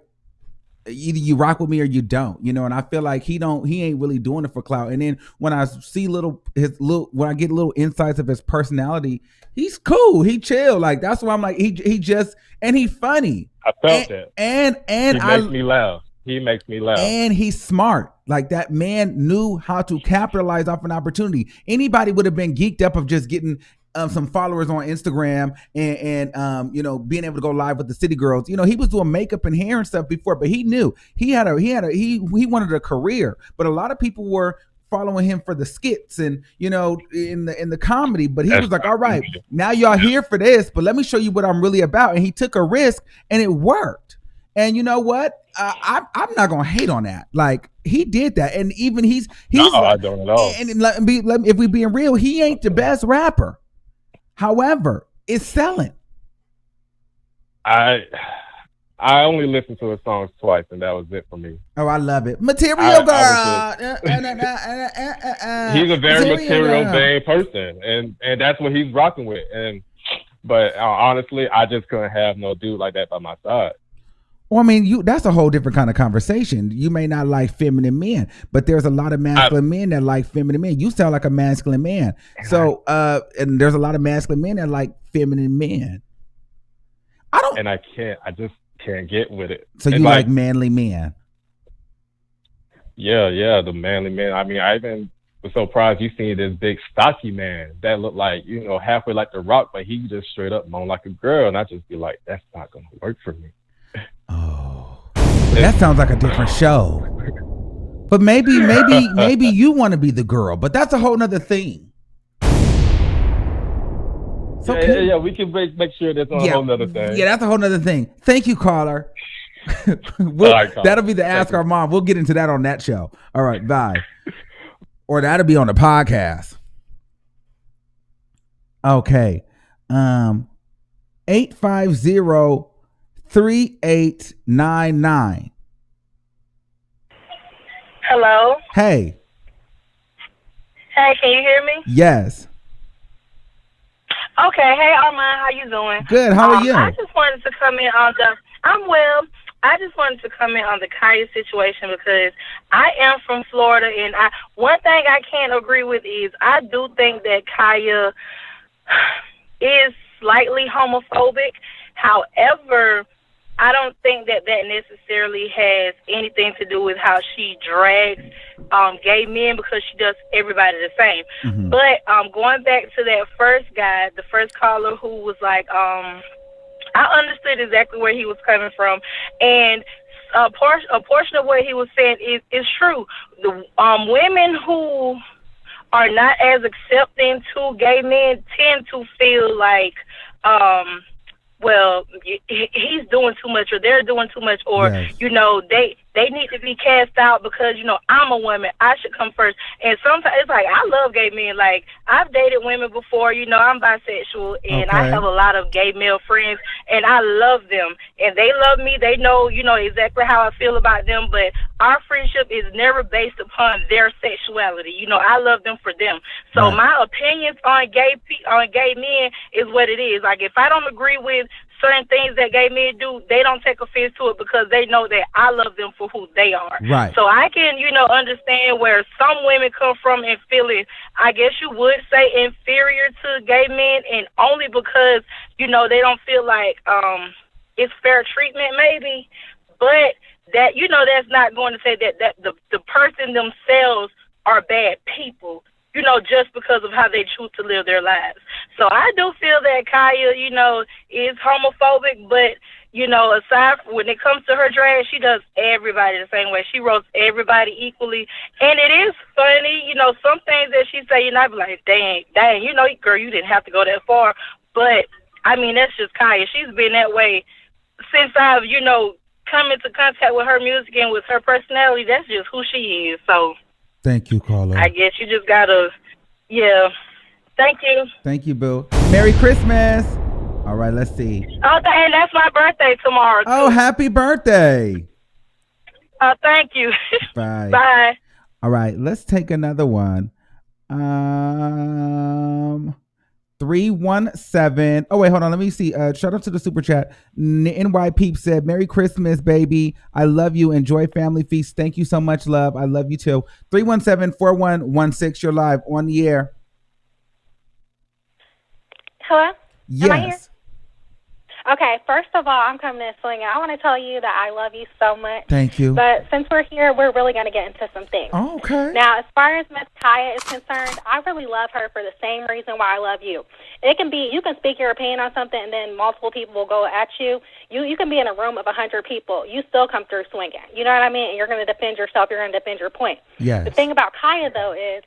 either you rock with me or you don't, and I feel like he ain't really doing it for clout. And then when I see when I get little insights of his personality, he's cool, he chill. Like that's why I'm like, and he's funny. I felt that. And he makes me laugh. He makes me laugh. And he's smart. Like that man knew how to capitalize off an opportunity. Anybody would have been geeked up of just getting some followers on Instagram and being able to go live with the City Girls. He was doing makeup and hair and stuff before, but he knew he wanted a career. But a lot of people were following him for the skits and in the comedy. But he was like, all right, now y'all here for this, but let me show you what I'm really about. And he took a risk and it worked. And you know what? I'm not gonna hate on that. Like he did that, and even he's no, I don't know. And if we being real, he ain't the best rapper. However, it's selling. I only listened to his songs twice, and that was it for me. Oh, I love it. Material girl. He's a very material vain person, and that's what he's rocking with. But honestly, I just couldn't have no dude like that by my side. Well, I mean, that's a whole different kind of conversation. You may not like feminine men, but there's a lot of masculine men that like feminine men. You sound like a masculine man. So, and there's a lot of masculine men that like feminine men. I just can't get with it. So you like manly men? Yeah, the manly men. I mean, I even was so surprised you seen this big stocky man that looked like, halfway like The Rock, but he just straight up moaned like a girl. And I just be like, that's not going to work for me. Oh, that sounds like a different show. But maybe you want to be the girl, but that's a whole nother thing. So yeah, we can make sure that's a whole nother thing. Yeah, that's a whole nother thing. Thank you, caller. That'll be the Ask Our Mom. We'll get into that on that show. All right, bye. Or that'll be on the podcast. Okay. 850-3899. Hello? Hey. Hey, can you hear me? Yes. Okay. Hey, Armand, how you doing? Good. How are you? I just wanted to come in on I'm well. I just wanted to come in on the KHIA situation because I am from Florida, and one thing I can't agree with is I do think that KHIA is slightly homophobic. However, I don't think that necessarily has anything to do with how she drags gay men, because she does everybody the same. Mm-hmm. But going back to that first guy, the first caller who was like, I understood exactly where he was coming from, and a portion of what he was saying is true. The women who are not as accepting to gay men tend to feel like, well, he's doing too much, or they're doing too much, or, yes. you know, they need to be cast out because, you know, I'm a woman. I should come first. And sometimes it's like, I love gay men. Like, I've dated women before. You know, I'm bisexual, and I have a lot of gay male friends, and I love them. And they love me. They know, you know, exactly how I feel about them. But our friendship is never based upon their sexuality. You know, I love them for them. So my opinions on gay men is what it is. Like, if I don't agree with certain things that gay men do, they don't take offense to it because they know that I love them for who they are. Right. So I can, you know, understand where some women come from and feeling, I guess you would say, inferior to gay men, and only because, you know, they don't feel like it's fair treatment maybe. But that, you know, that's not going to say that the person themselves are bad people, you know, just because of how they choose to live their lives. So I do feel that KHIA, you know, is homophobic, but, you know, aside from when it comes to her drag, she does everybody the same way. She roasts everybody equally. And it is funny, you know, some things that she say, you know, I be like, dang, you know, girl, you didn't have to go that far. But, I mean, that's just KHIA. She's been that way since I've, you know, come into contact with her music and with her personality. That's just who she is. So thank you, Carla. I guess you just gotta, yeah. Thank you. Thank you, Boo. Merry Christmas. All right, let's see. Oh, and that's my birthday tomorrow, too. Oh, happy birthday. Thank you. Bye. Bye. All right, let's take another one. 317. Oh, wait, hold on. Let me see. Shout out to the super chat. NY Peep said, Merry Christmas, baby. I love you. Enjoy family feast. Thank you so much, love. I love you too. 317-4116. You're live on the air. Hello? Yes. Am I here? Okay, first of all, I'm coming in swinging. I want to tell you that I love you so much. Thank you. But since we're here, we're really going to get into some things. Oh, okay. Now, as far as Miss KHIA is concerned, I really love her for the same reason why I love you. It can be, you can speak your opinion on something, and then multiple people will go at you. You can be in a room of 100 people. You still come through swinging. You know what I mean? And you're going to defend yourself. You're going to defend your point. Yes. The thing about KHIA, though, is,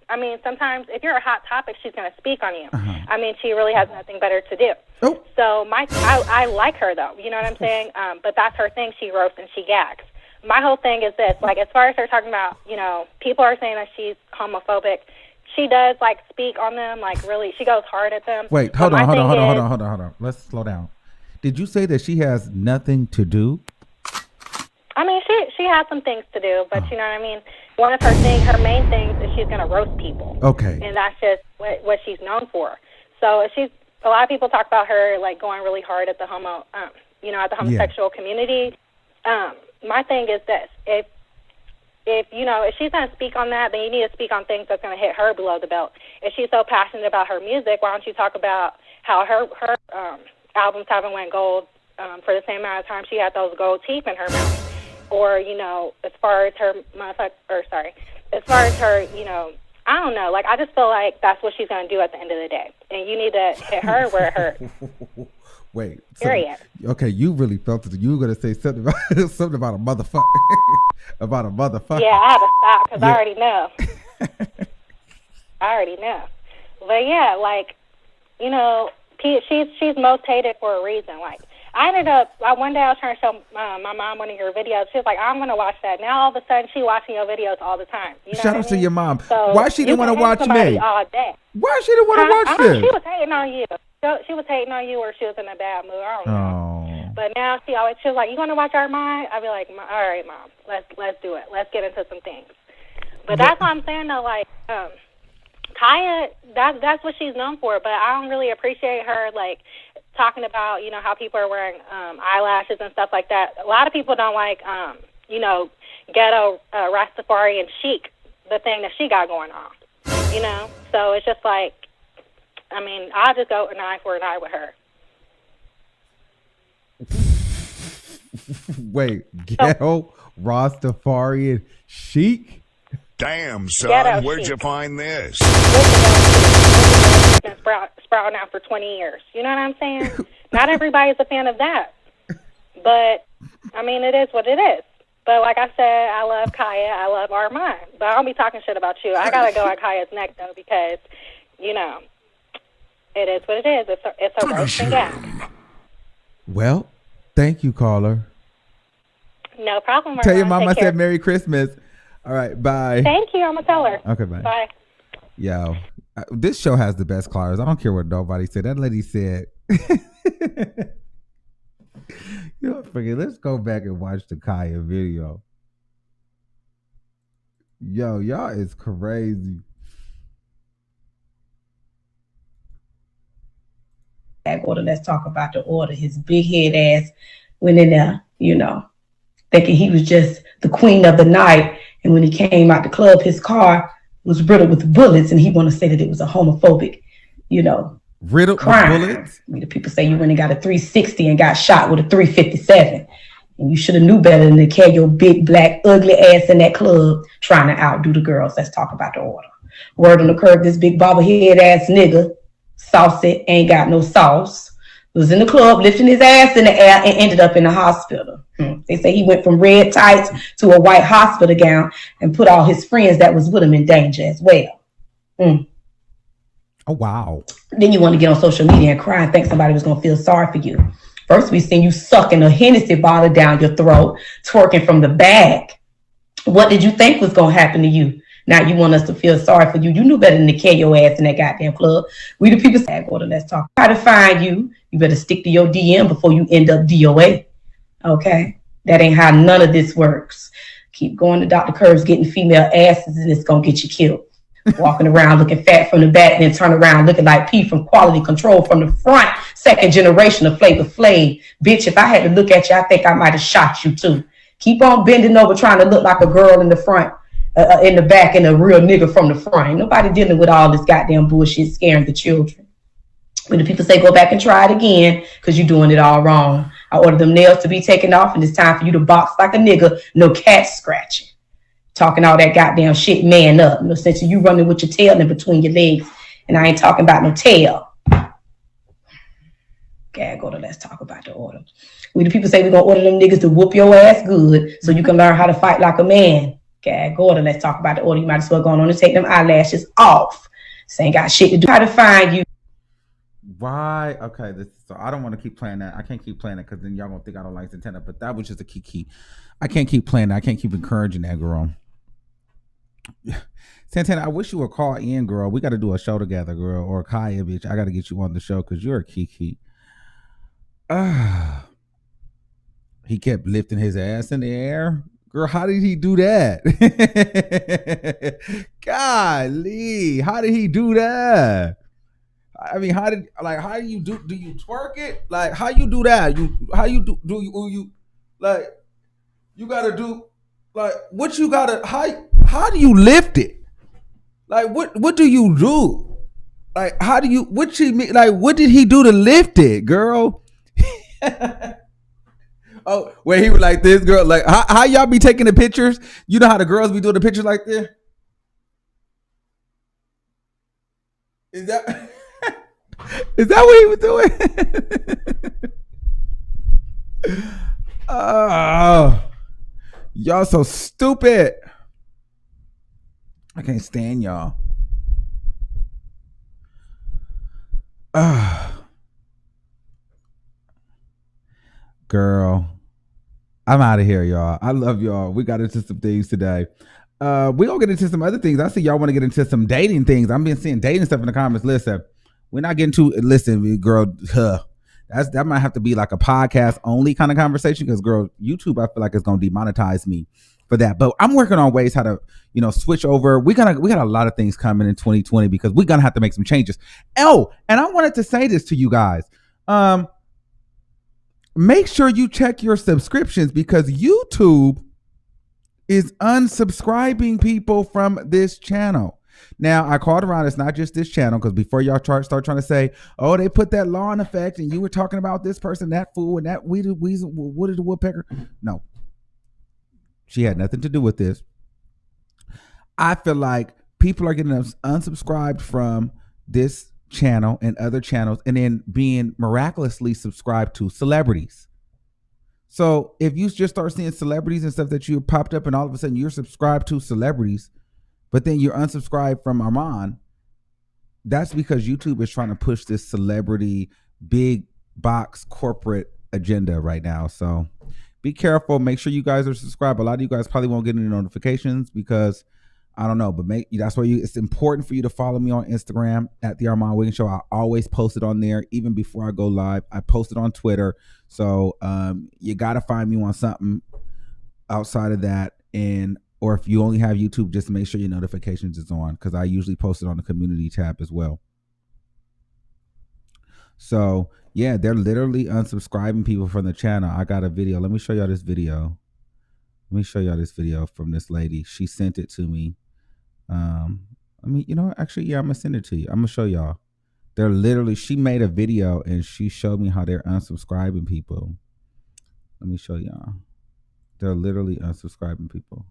I mean, sometimes if you're a hot topic, she's going to speak on you. I mean, she really has nothing better to do. Oh. So I like her, though. You know what I'm saying? But that's her thing. She roasts and she gags. My whole thing is this. Like, as far as her talking about, you know, people are saying that she's homophobic. She does, like, speak on them. Like, really, she goes hard at them. Wait, hold on. Let's slow down. Did you say that she has nothing to do? I mean, she has some things to do, but you know what I mean? One of her main things is she's going to roast people. Okay. And that's just what she's known for. So a lot of people talk about her, like, going really hard at the homosexual community. My thing is this. If she's going to speak on that, then you need to speak on things that's going to hit her below the belt. If she's so passionate about her music, why don't you talk about how her albums haven't went gold for the same amount of time she had those gold teeth in her mouth? Or, you know, as far as her, you know, I don't know. Like, I just feel like that's what she's going to do at the end of the day. And you need to hit her where it hurts. Wait. Period. Okay, you really felt it. You were going to say something about a motherfucker. About a motherfucker. Yeah, I had to stop because I already know. I already know. But, yeah, like, you know, she's most hated for a reason. Like, I ended up, one day I was trying to show my mom one of your videos. She was like, I'm going to watch that. Now all of a sudden she's watching your videos all the time. You know Shout out to your mom. So why she didn't want to watch me? All day. Why she didn't want to watch this? She was hating on you. She was hating on you, or she was in a bad mood. I don't know. But now she was like, you want to watch our mine? I'd be like, all right, Mom, let's do it. Let's get into some things. But that's what I'm saying, though. Like, KHIA, that's what she's known for. But I don't really appreciate her, like, talking about, you know, how people are wearing eyelashes and stuff like that. A lot of people don't like, you know, ghetto Rastafari and chic, the thing that she got going on, you know? So it's just like, I mean, I'll just go an eye for an eye with her. Wait, ghetto, Rastafarian, chic? Damn, son, Ghetto where'd chic. you find this? Been sprouting out for 20 years. You know what I'm saying? Not everybody's a fan of that. But, I mean, it is what it is. But like I said, I love KHIA. I love Armand. But I don't be talking shit about you. I got to go at KHIA's neck, though, because, you know, it is what it is. It's a roasting gas. Well, thank you, caller. No problem. Tell your Armand. mom I Take care. said Merry Christmas. All right, bye. Thank you. I'm going to tell her. Okay, bye. Bye. Yo, this show has the best callers. I don't care what nobody said. That lady said, you know, forget. Let's go back and watch the KHIA video. Yo, y'all is crazy. Order. Let's talk about the order. His big head ass went in there, you know, thinking he was just the queen of the night. And when he came out the club, his car was riddled with bullets, and he want to say that it was a homophobic, you know, riddled crime. with bullets. I mean, the people say you went and got a 360 and got shot with a 357, and you should have knew better than to carry your big black ugly ass in that club trying to outdo the girls. Let's talk about the order. Word on the curb, this big bobblehead ass nigga, saucy ain't got no sauce, was in the club lifting his ass in the air and ended up in the hospital. They say he went from red tights to a white hospital gown and put all his friends that was with him in danger as well. Oh, wow. Then you want to get on social media and cry and think somebody was going to feel sorry for you. First, we seen you sucking a Hennessy bottle down your throat, twerking from the bag. What did you think was going to happen to you? Now you want us to feel sorry for you. You knew better than to carry your ass in that goddamn club. We the people say, order, let's talk. Try to find you. You better stick to your DM before you end up DOA. Okay? That ain't how none of this works. Keep going to Dr. Curves getting female asses and it's going to get you killed. Walking around looking fat from the back, then turn around looking like P from Quality Control from the front. Second generation of Flavor Flav. Bitch, if I had to look at you, I think I might have shot you too. Keep on bending over trying to look like a girl in the front. In the back and a real nigga from the front. Ain't nobody dealing with all this goddamn bullshit scaring the children. When the people say go back and try it again because you're doing it all wrong. I ordered them nails to be taken off and it's time for you to box like a nigga. No cat scratching. Talking all that goddamn shit, man up. No sense of you running with your tail in between your legs. And I ain't talking about no tail. Gag order, let's talk about the order. We the people say we're going to order them niggas to whoop your ass good so you can learn how to fight like a man. Gag order, let's talk about the order. You might as well go on and take them eyelashes off. This ain't got shit to do. How to find you. Why? Okay, so I don't want to keep playing that. I can't keep playing it because then y'all gonna think I don't like Santana. But that was just a key. I can't keep playing that. I can't keep encouraging that girl. Santana, I wish you would call in, girl. We got to do a show together, girl. Or KHIA, bitch. I got to get you on the show because you're a key. He kept lifting his ass in the air. Girl, how did he do that? Golly, how did he do that? I mean, how do you do you twerk it? Like, how you do that? You like, you gotta do, like, what you gotta, how do you lift it? Like, what do you do? Like, how do you, what she mean? Like, what did he do to lift it, girl? Oh, where he was like this, girl. Like, how y'all be taking the pictures? You know how the girls be doing the pictures like this? Is that what he was doing? Oh, y'all so stupid. I can't stand y'all. Girl, I'm out of here, y'all. I love y'all. We got into some things today. We gonna get into some other things. I see y'all want to get into some dating things. I've been seeing dating stuff in the comments. Listen, we're not getting to girl. That might have to be like a podcast only kind of conversation because, girl, YouTube, I feel like it's gonna demonetize me for that. But I'm working on ways how to, switch over. We got a lot of things coming in 2020 because we're gonna have to make some changes. Oh, and I wanted to say this to you guys. Make sure you check your subscriptions because YouTube is unsubscribing people from this channel. Now, I called around. It's not just this channel, because before y'all start trying to say, oh, they put that law in effect and you were talking about this person, that fool, and that Woody the Woodpecker. No. She had nothing to do with this. I feel like people are getting unsubscribed from this channel and other channels and then being miraculously subscribed to celebrities. So if you just start seeing celebrities and stuff that you popped up and all of a sudden you're subscribed to celebrities, but then you're unsubscribed from Armand, that's because YouTube is trying to push this celebrity big box corporate agenda right now. So be careful. Make sure you guys are subscribed. A lot of you guys probably won't get any notifications because I don't know, but that's why it's important for you to follow me on Instagram at the Armand Wiggins Show. I always post it on there, even before I go live. I post it on Twitter. So you got to find me on something outside of that. Or if you only have YouTube, just make sure your notifications is on, because I usually post it on the community tab as well. So yeah, they're literally unsubscribing people from the channel. I got a video. Let me show y'all this video. Let me show y'all this video from this lady. She sent it to me. I mean, you know, actually, yeah, I'm gonna send it to you. I'm gonna show y'all. They're literally, she made a video and she showed me how they're unsubscribing people. Let me show y'all. They're literally unsubscribing people.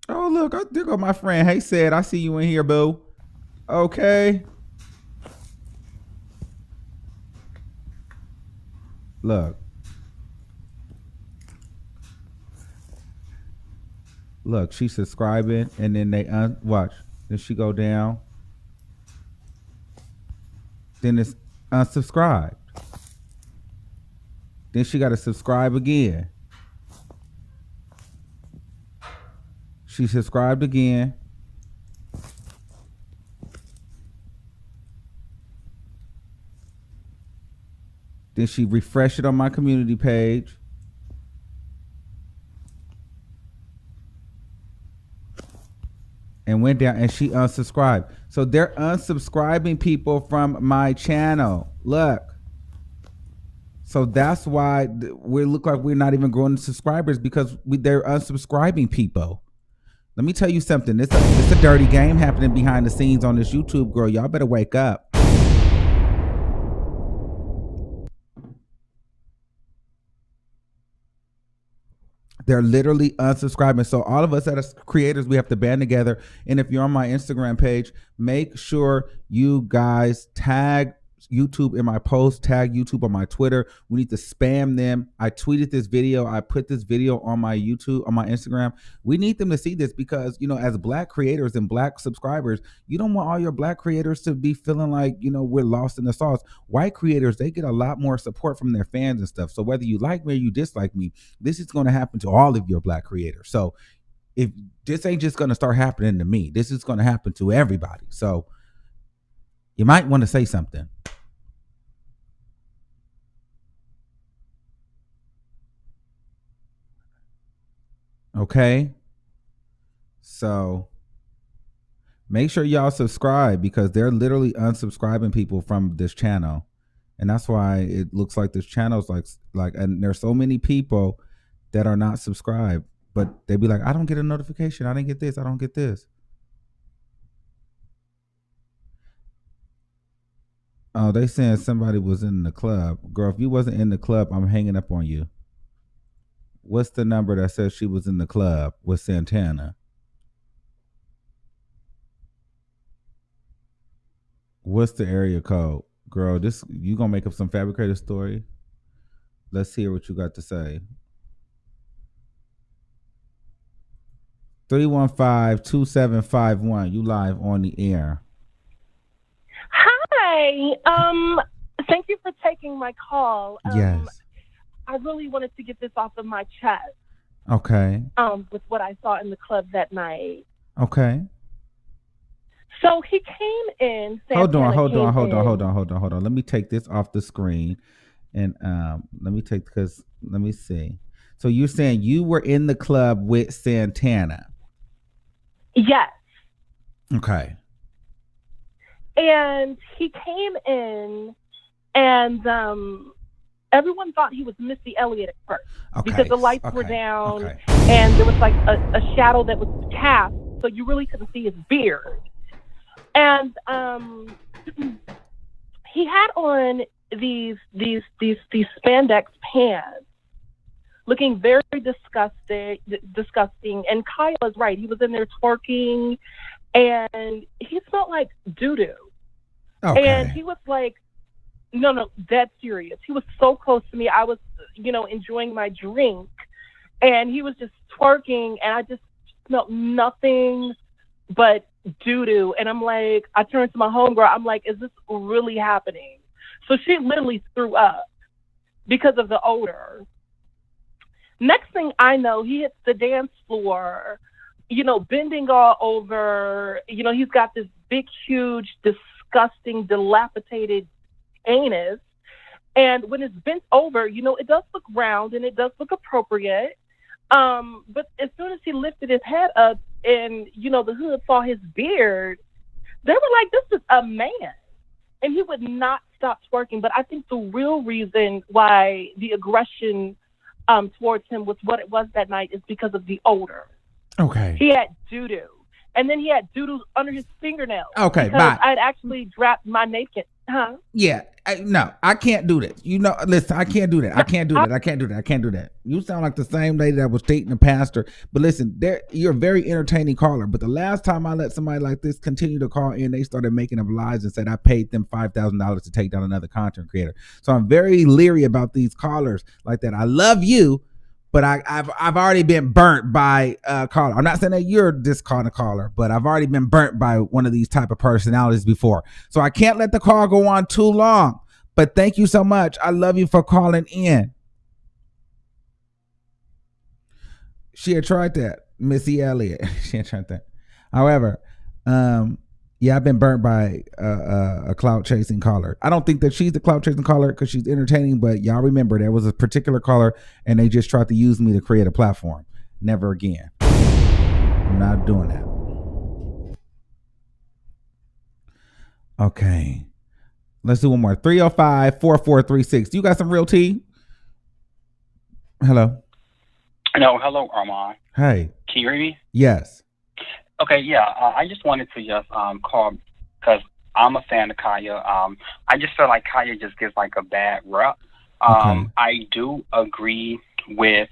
Oh, look, there go my friend. Hey, Said, I see you in here, boo. Okay. Look. Look, she's subscribing, and then they watch. Then she go down. Then it's unsubscribed. Then she got to subscribe again. She subscribed again. Then she refreshed it on my community page. And went down and she unsubscribed. So they're unsubscribing people from my channel. Look. So that's why we look like we're not even growing subscribers, because they're unsubscribing people. Let me tell you something. It's a dirty game happening behind the scenes on this YouTube, girl. Y'all better wake up. They're literally unsubscribing. So all of us as creators, we have to band together. And if you're on my Instagram page, make sure you guys tag YouTube in my post, tag YouTube on my Twitter. We need to spam them. I tweeted this video. I put this video on my YouTube, on my Instagram. We need them to see this because, you know, as Black creators and Black subscribers, you don't want all your Black creators to be feeling like, you know, we're lost in the sauce. White creators, they get a lot more support from their fans and stuff. So whether you like me or you dislike me, this is going to happen to all of your Black creators. So if this ain't just going to start happening to me, this is going to happen to everybody. So you might want to say something. Okay, so make sure y'all subscribe, because they're literally unsubscribing people from this channel, and that's why it looks like this channel's like, and there's so many people that are not subscribed, but they be like, I don't get a notification, I didn't get this, I don't get this. Oh, they saying somebody was in the club. Girl, if you wasn't in the club, I'm hanging up on you. What's the number that says she was in the club with Santana? What's the area code? Girl, this, you gonna make up some fabricated story? Let's hear what you got to say. 315-2751. You live on the air. Hi. Thank you for taking my call. Yes. I really wanted to get this off of my chest. Okay. With what I saw in the club that night. Okay. So he came in. Hold on. Let me take this off the screen, and let me see. So you're saying you were in the club with Santana? Yes. Okay. And he came in, and everyone thought he was Missy Elliott at first because the lights were down Okay. and there was like a shadow that was cast, so you really couldn't see his beard. And he had on these spandex pants, looking very disgusting. And Kyle is right; he was in there twerking, and he smelled like doo-doo. Okay. And he was like, no, dead serious. He was so close to me. I was, enjoying my drink, and he was just twerking, and I just smelled nothing but doo-doo. And I'm like, I turned to my homegirl. I'm like, is this really happening? So she literally threw up because of the odor. Next thing I know, he hits the dance floor, bending all over. He's got this big, huge, disgusting, dilapidated anus. And when it's bent over, it does look round and it does look appropriate. But as soon as he lifted his head up and, the hood saw his beard, they were like, this is a man. And he would not stop twerking. But I think the real reason why the aggression towards him was what it was that night is because of the odor. Okay. He had doo-doo. And then he had doo-doo under his fingernails. Okay, because bye. I'd actually dropped my napkin. Huh? Yeah. No, I can't do this. Listen, I can't do that. I can't do that. You sound like the same lady that was dating the pastor. But listen, you're a very entertaining caller. But the last time I let somebody like this continue to call in, they started making up lies and said I paid them $5,000 to take down another content creator. So I'm very leery about these callers like that. I love you, but I've already been burnt by a caller. I'm not saying that you're this kind of caller, but I've already been burnt by one of these type of personalities before. So I can't let the call go on too long. But thank you so much. I love you for calling in. She had tried that, Missy Elliott. She had tried that. However, yeah, I've been burnt by a clout chasing caller. I don't think that she's the clout chasing caller because she's entertaining, but y'all remember there was a particular caller and they just tried to use me to create a platform. Never again. I'm not doing that. Okay. Let's do one more. 305-4436. You got some real tea? Hello. No, hello, Armand. Hey. Can you hear me? Yes. Okay, yeah. I just wanted to just call because I'm a fan of KHIA. I just feel like KHIA just gives like a bad rep. Okay. I do agree with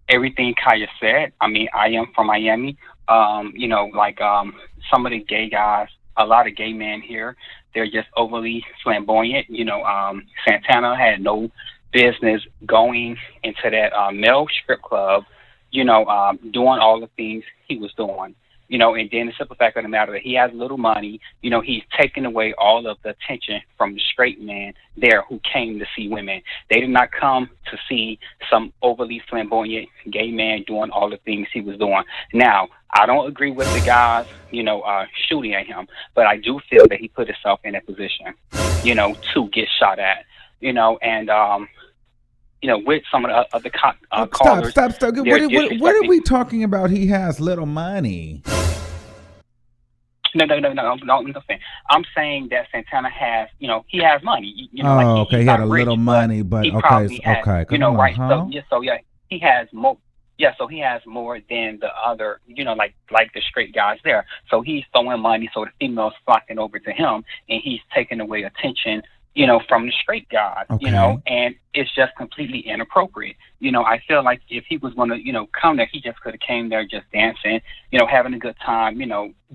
everything KHIA said. I mean, I am from Miami. Some of the gay guys, a lot of gay men here, they're just overly flamboyant. Santana had no business going into that male strip club, doing all the things he was doing, and then the simple fact of the matter that he has little money, he's taking away all of the attention from the straight men there who came to see women. They did not come to see some overly flamboyant gay man doing all the things he was doing. Now, I don't agree with the guys, shooting at him, but I do feel that he put himself in that position, to get shot at, with some of the other callers. Stop. What are we talking about? He has little money. No. Nothing. I'm saying that Santana has, he has money. He had a little money, but okay. Right? Huh? So he has more. Yeah, so he has more than the other, like the straight guys there. So he's throwing money, so the females flocking over to him, and he's taking away attention, from the straight guys, and it's just completely inappropriate. I feel like if he was going to, come there, he just could have came there just dancing, having a good time,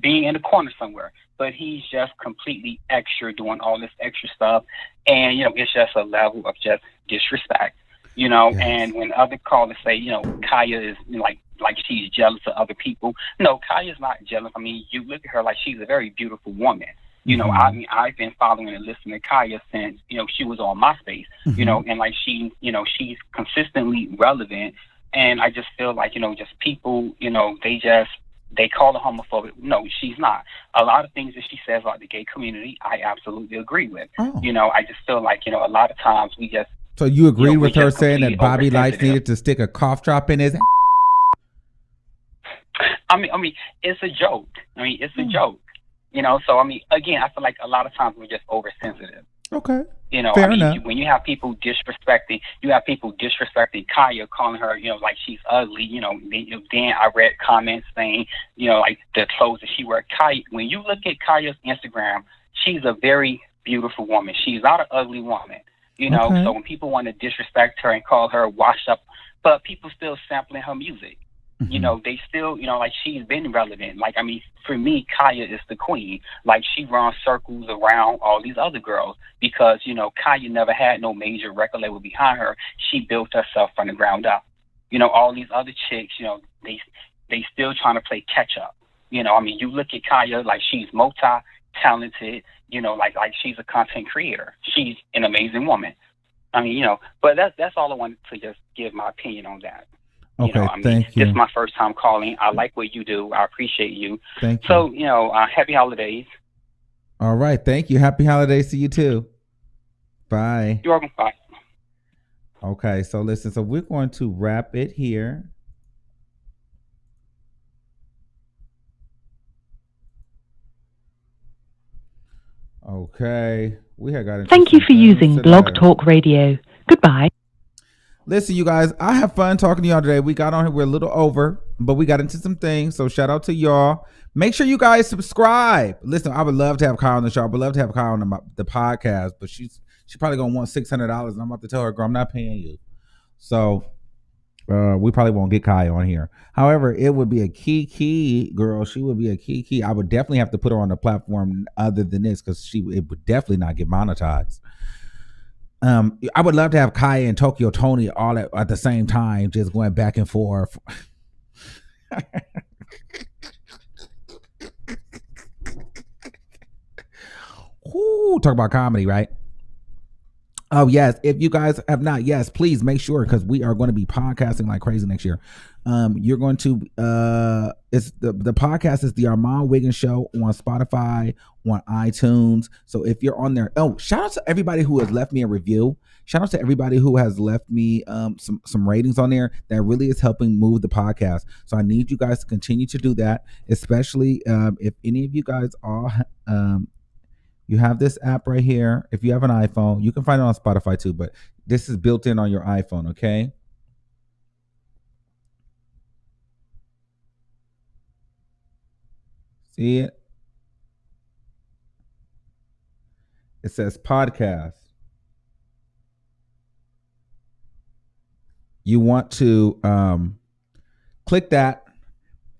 being in the corner somewhere. But he's just completely extra, doing all this extra stuff, and, it's just a level of just disrespect. Yes. And when other callers say, KHIA is like she's jealous of other people. No, KHIA is not jealous. I mean, you look at her like she's a very beautiful woman. I mean, I've been following and listening to KHIA since, she was on MySpace, and like she, she's consistently relevant. And I just feel like, just people, they call her homophobic. No, she's not. A lot of things that she says about the gay community, I absolutely agree with. I just feel like, a lot of times we just. So you agree with her saying that Bobby Lights needed to stick a cough drop in his? I mean, it's a joke. It's a joke. So I mean, again, I feel like a lot of times we're just oversensitive. Okay. You know, Fair I mean, enough. when you have people disrespecting, KHIA, calling her, like she's ugly. Then I read comments saying, like the clothes that she wears. KHIA, when you look at KHIA's Instagram, she's a very beautiful woman. She's not an ugly woman. Okay. So when people want to disrespect her and call her washed up, but people still sampling her music. They still, like she's been relevant. Like, I mean, for me, KHIA is the queen. Like, she runs circles around all these other girls because, KHIA never had no major record label behind her. She built herself from the ground up. All these other chicks, they still trying to play catch up. I mean, you look at KHIA, like she's multi-talented, like she's a content creator. She's an amazing woman. I mean, but that's all I wanted to just give my opinion on that. Okay, thank you. This is my first time calling. I like what you do. I appreciate you. Thank you. So, happy holidays. All right, thank you. Happy holidays to you too. Bye. You're welcome. Bye. Okay, so listen, so we're going to wrap it here. Okay, we have got. Thank you for using Blog Talk Radio. Goodbye. Listen, you guys, I have fun talking to y'all today. We got on here, we're a little over, but we got into some things. So shout out to y'all. Make sure you guys subscribe. Listen, I would love to have Kyle on the show. I would love to have Kyle on the podcast, but she probably gonna want $600, and I'm about to tell her, girl, I'm not paying you. So we probably won't get Kyle on here. However, it would be a key girl. She would be a key. I would definitely have to put her on a platform other than this because it would definitely not get monetized. I would love to have KHIA and Tokyo Tony all at the same time, just going back and forth. Ooh, talk about comedy, right? Oh yes, if you guys have not, yes, please make sure, because we are going to be podcasting like crazy next year. You're going to it's the podcast is the Armand Wiggins Show on Spotify, on iTunes. So if you're on there, shout out to everybody who has left me a review. Shout out to everybody who has left me some ratings on there. That really is helping move the podcast. So I need you guys to continue to do that, especially if any of you guys all you have this app right here. If you have an iPhone, you can find it on Spotify too, but this is built in on your iPhone, okay? See it? It says podcast. You want to click that,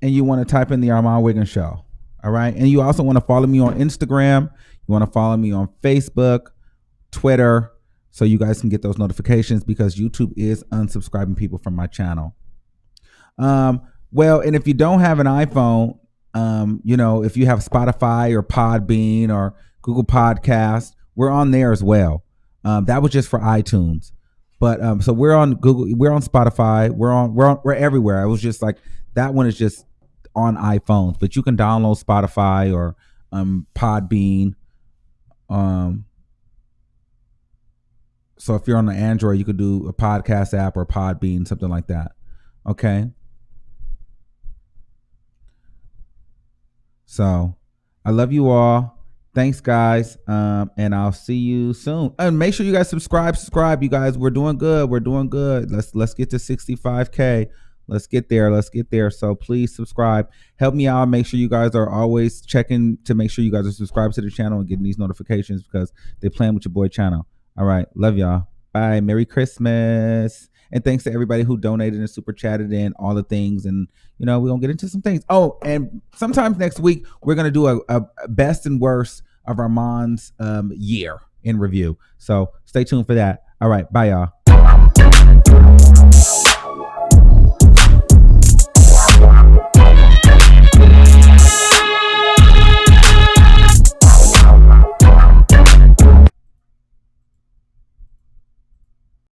and you want to type in the Armand Wiggins Show. All right. And you also want to follow me on Instagram. You want to follow me on Facebook, Twitter, so you guys can get those notifications, because YouTube is unsubscribing people from my channel. Well, and if you don't have an iPhone, if you have Spotify or Podbean or Google Podcast, we're on there as well. That was just for iTunes. But so we're on Google, we're on Spotify, we're everywhere. I was just like, that one is just on iPhones, but you can download Spotify or Podbean. So if you're on the Android, you could do a podcast app or Podbean, something like that. Okay. So I love you all. Thanks, guys. And I'll see you soon. And make sure you guys subscribe, you guys. We're doing good. Let's get to 65K. Let's get there. So please subscribe. Help me out. Make sure you guys are always checking to make sure you guys are subscribed to the channel and getting these notifications, because they playing with your boy channel. All right. Love y'all. Bye. Merry Christmas. And thanks to everybody who donated and super chatted and all the things. And, we're going to get into some things. Oh, and sometimes next week, we're going to do a best and worst of Armand's year in review. So stay tuned for that. All right. Bye, y'all.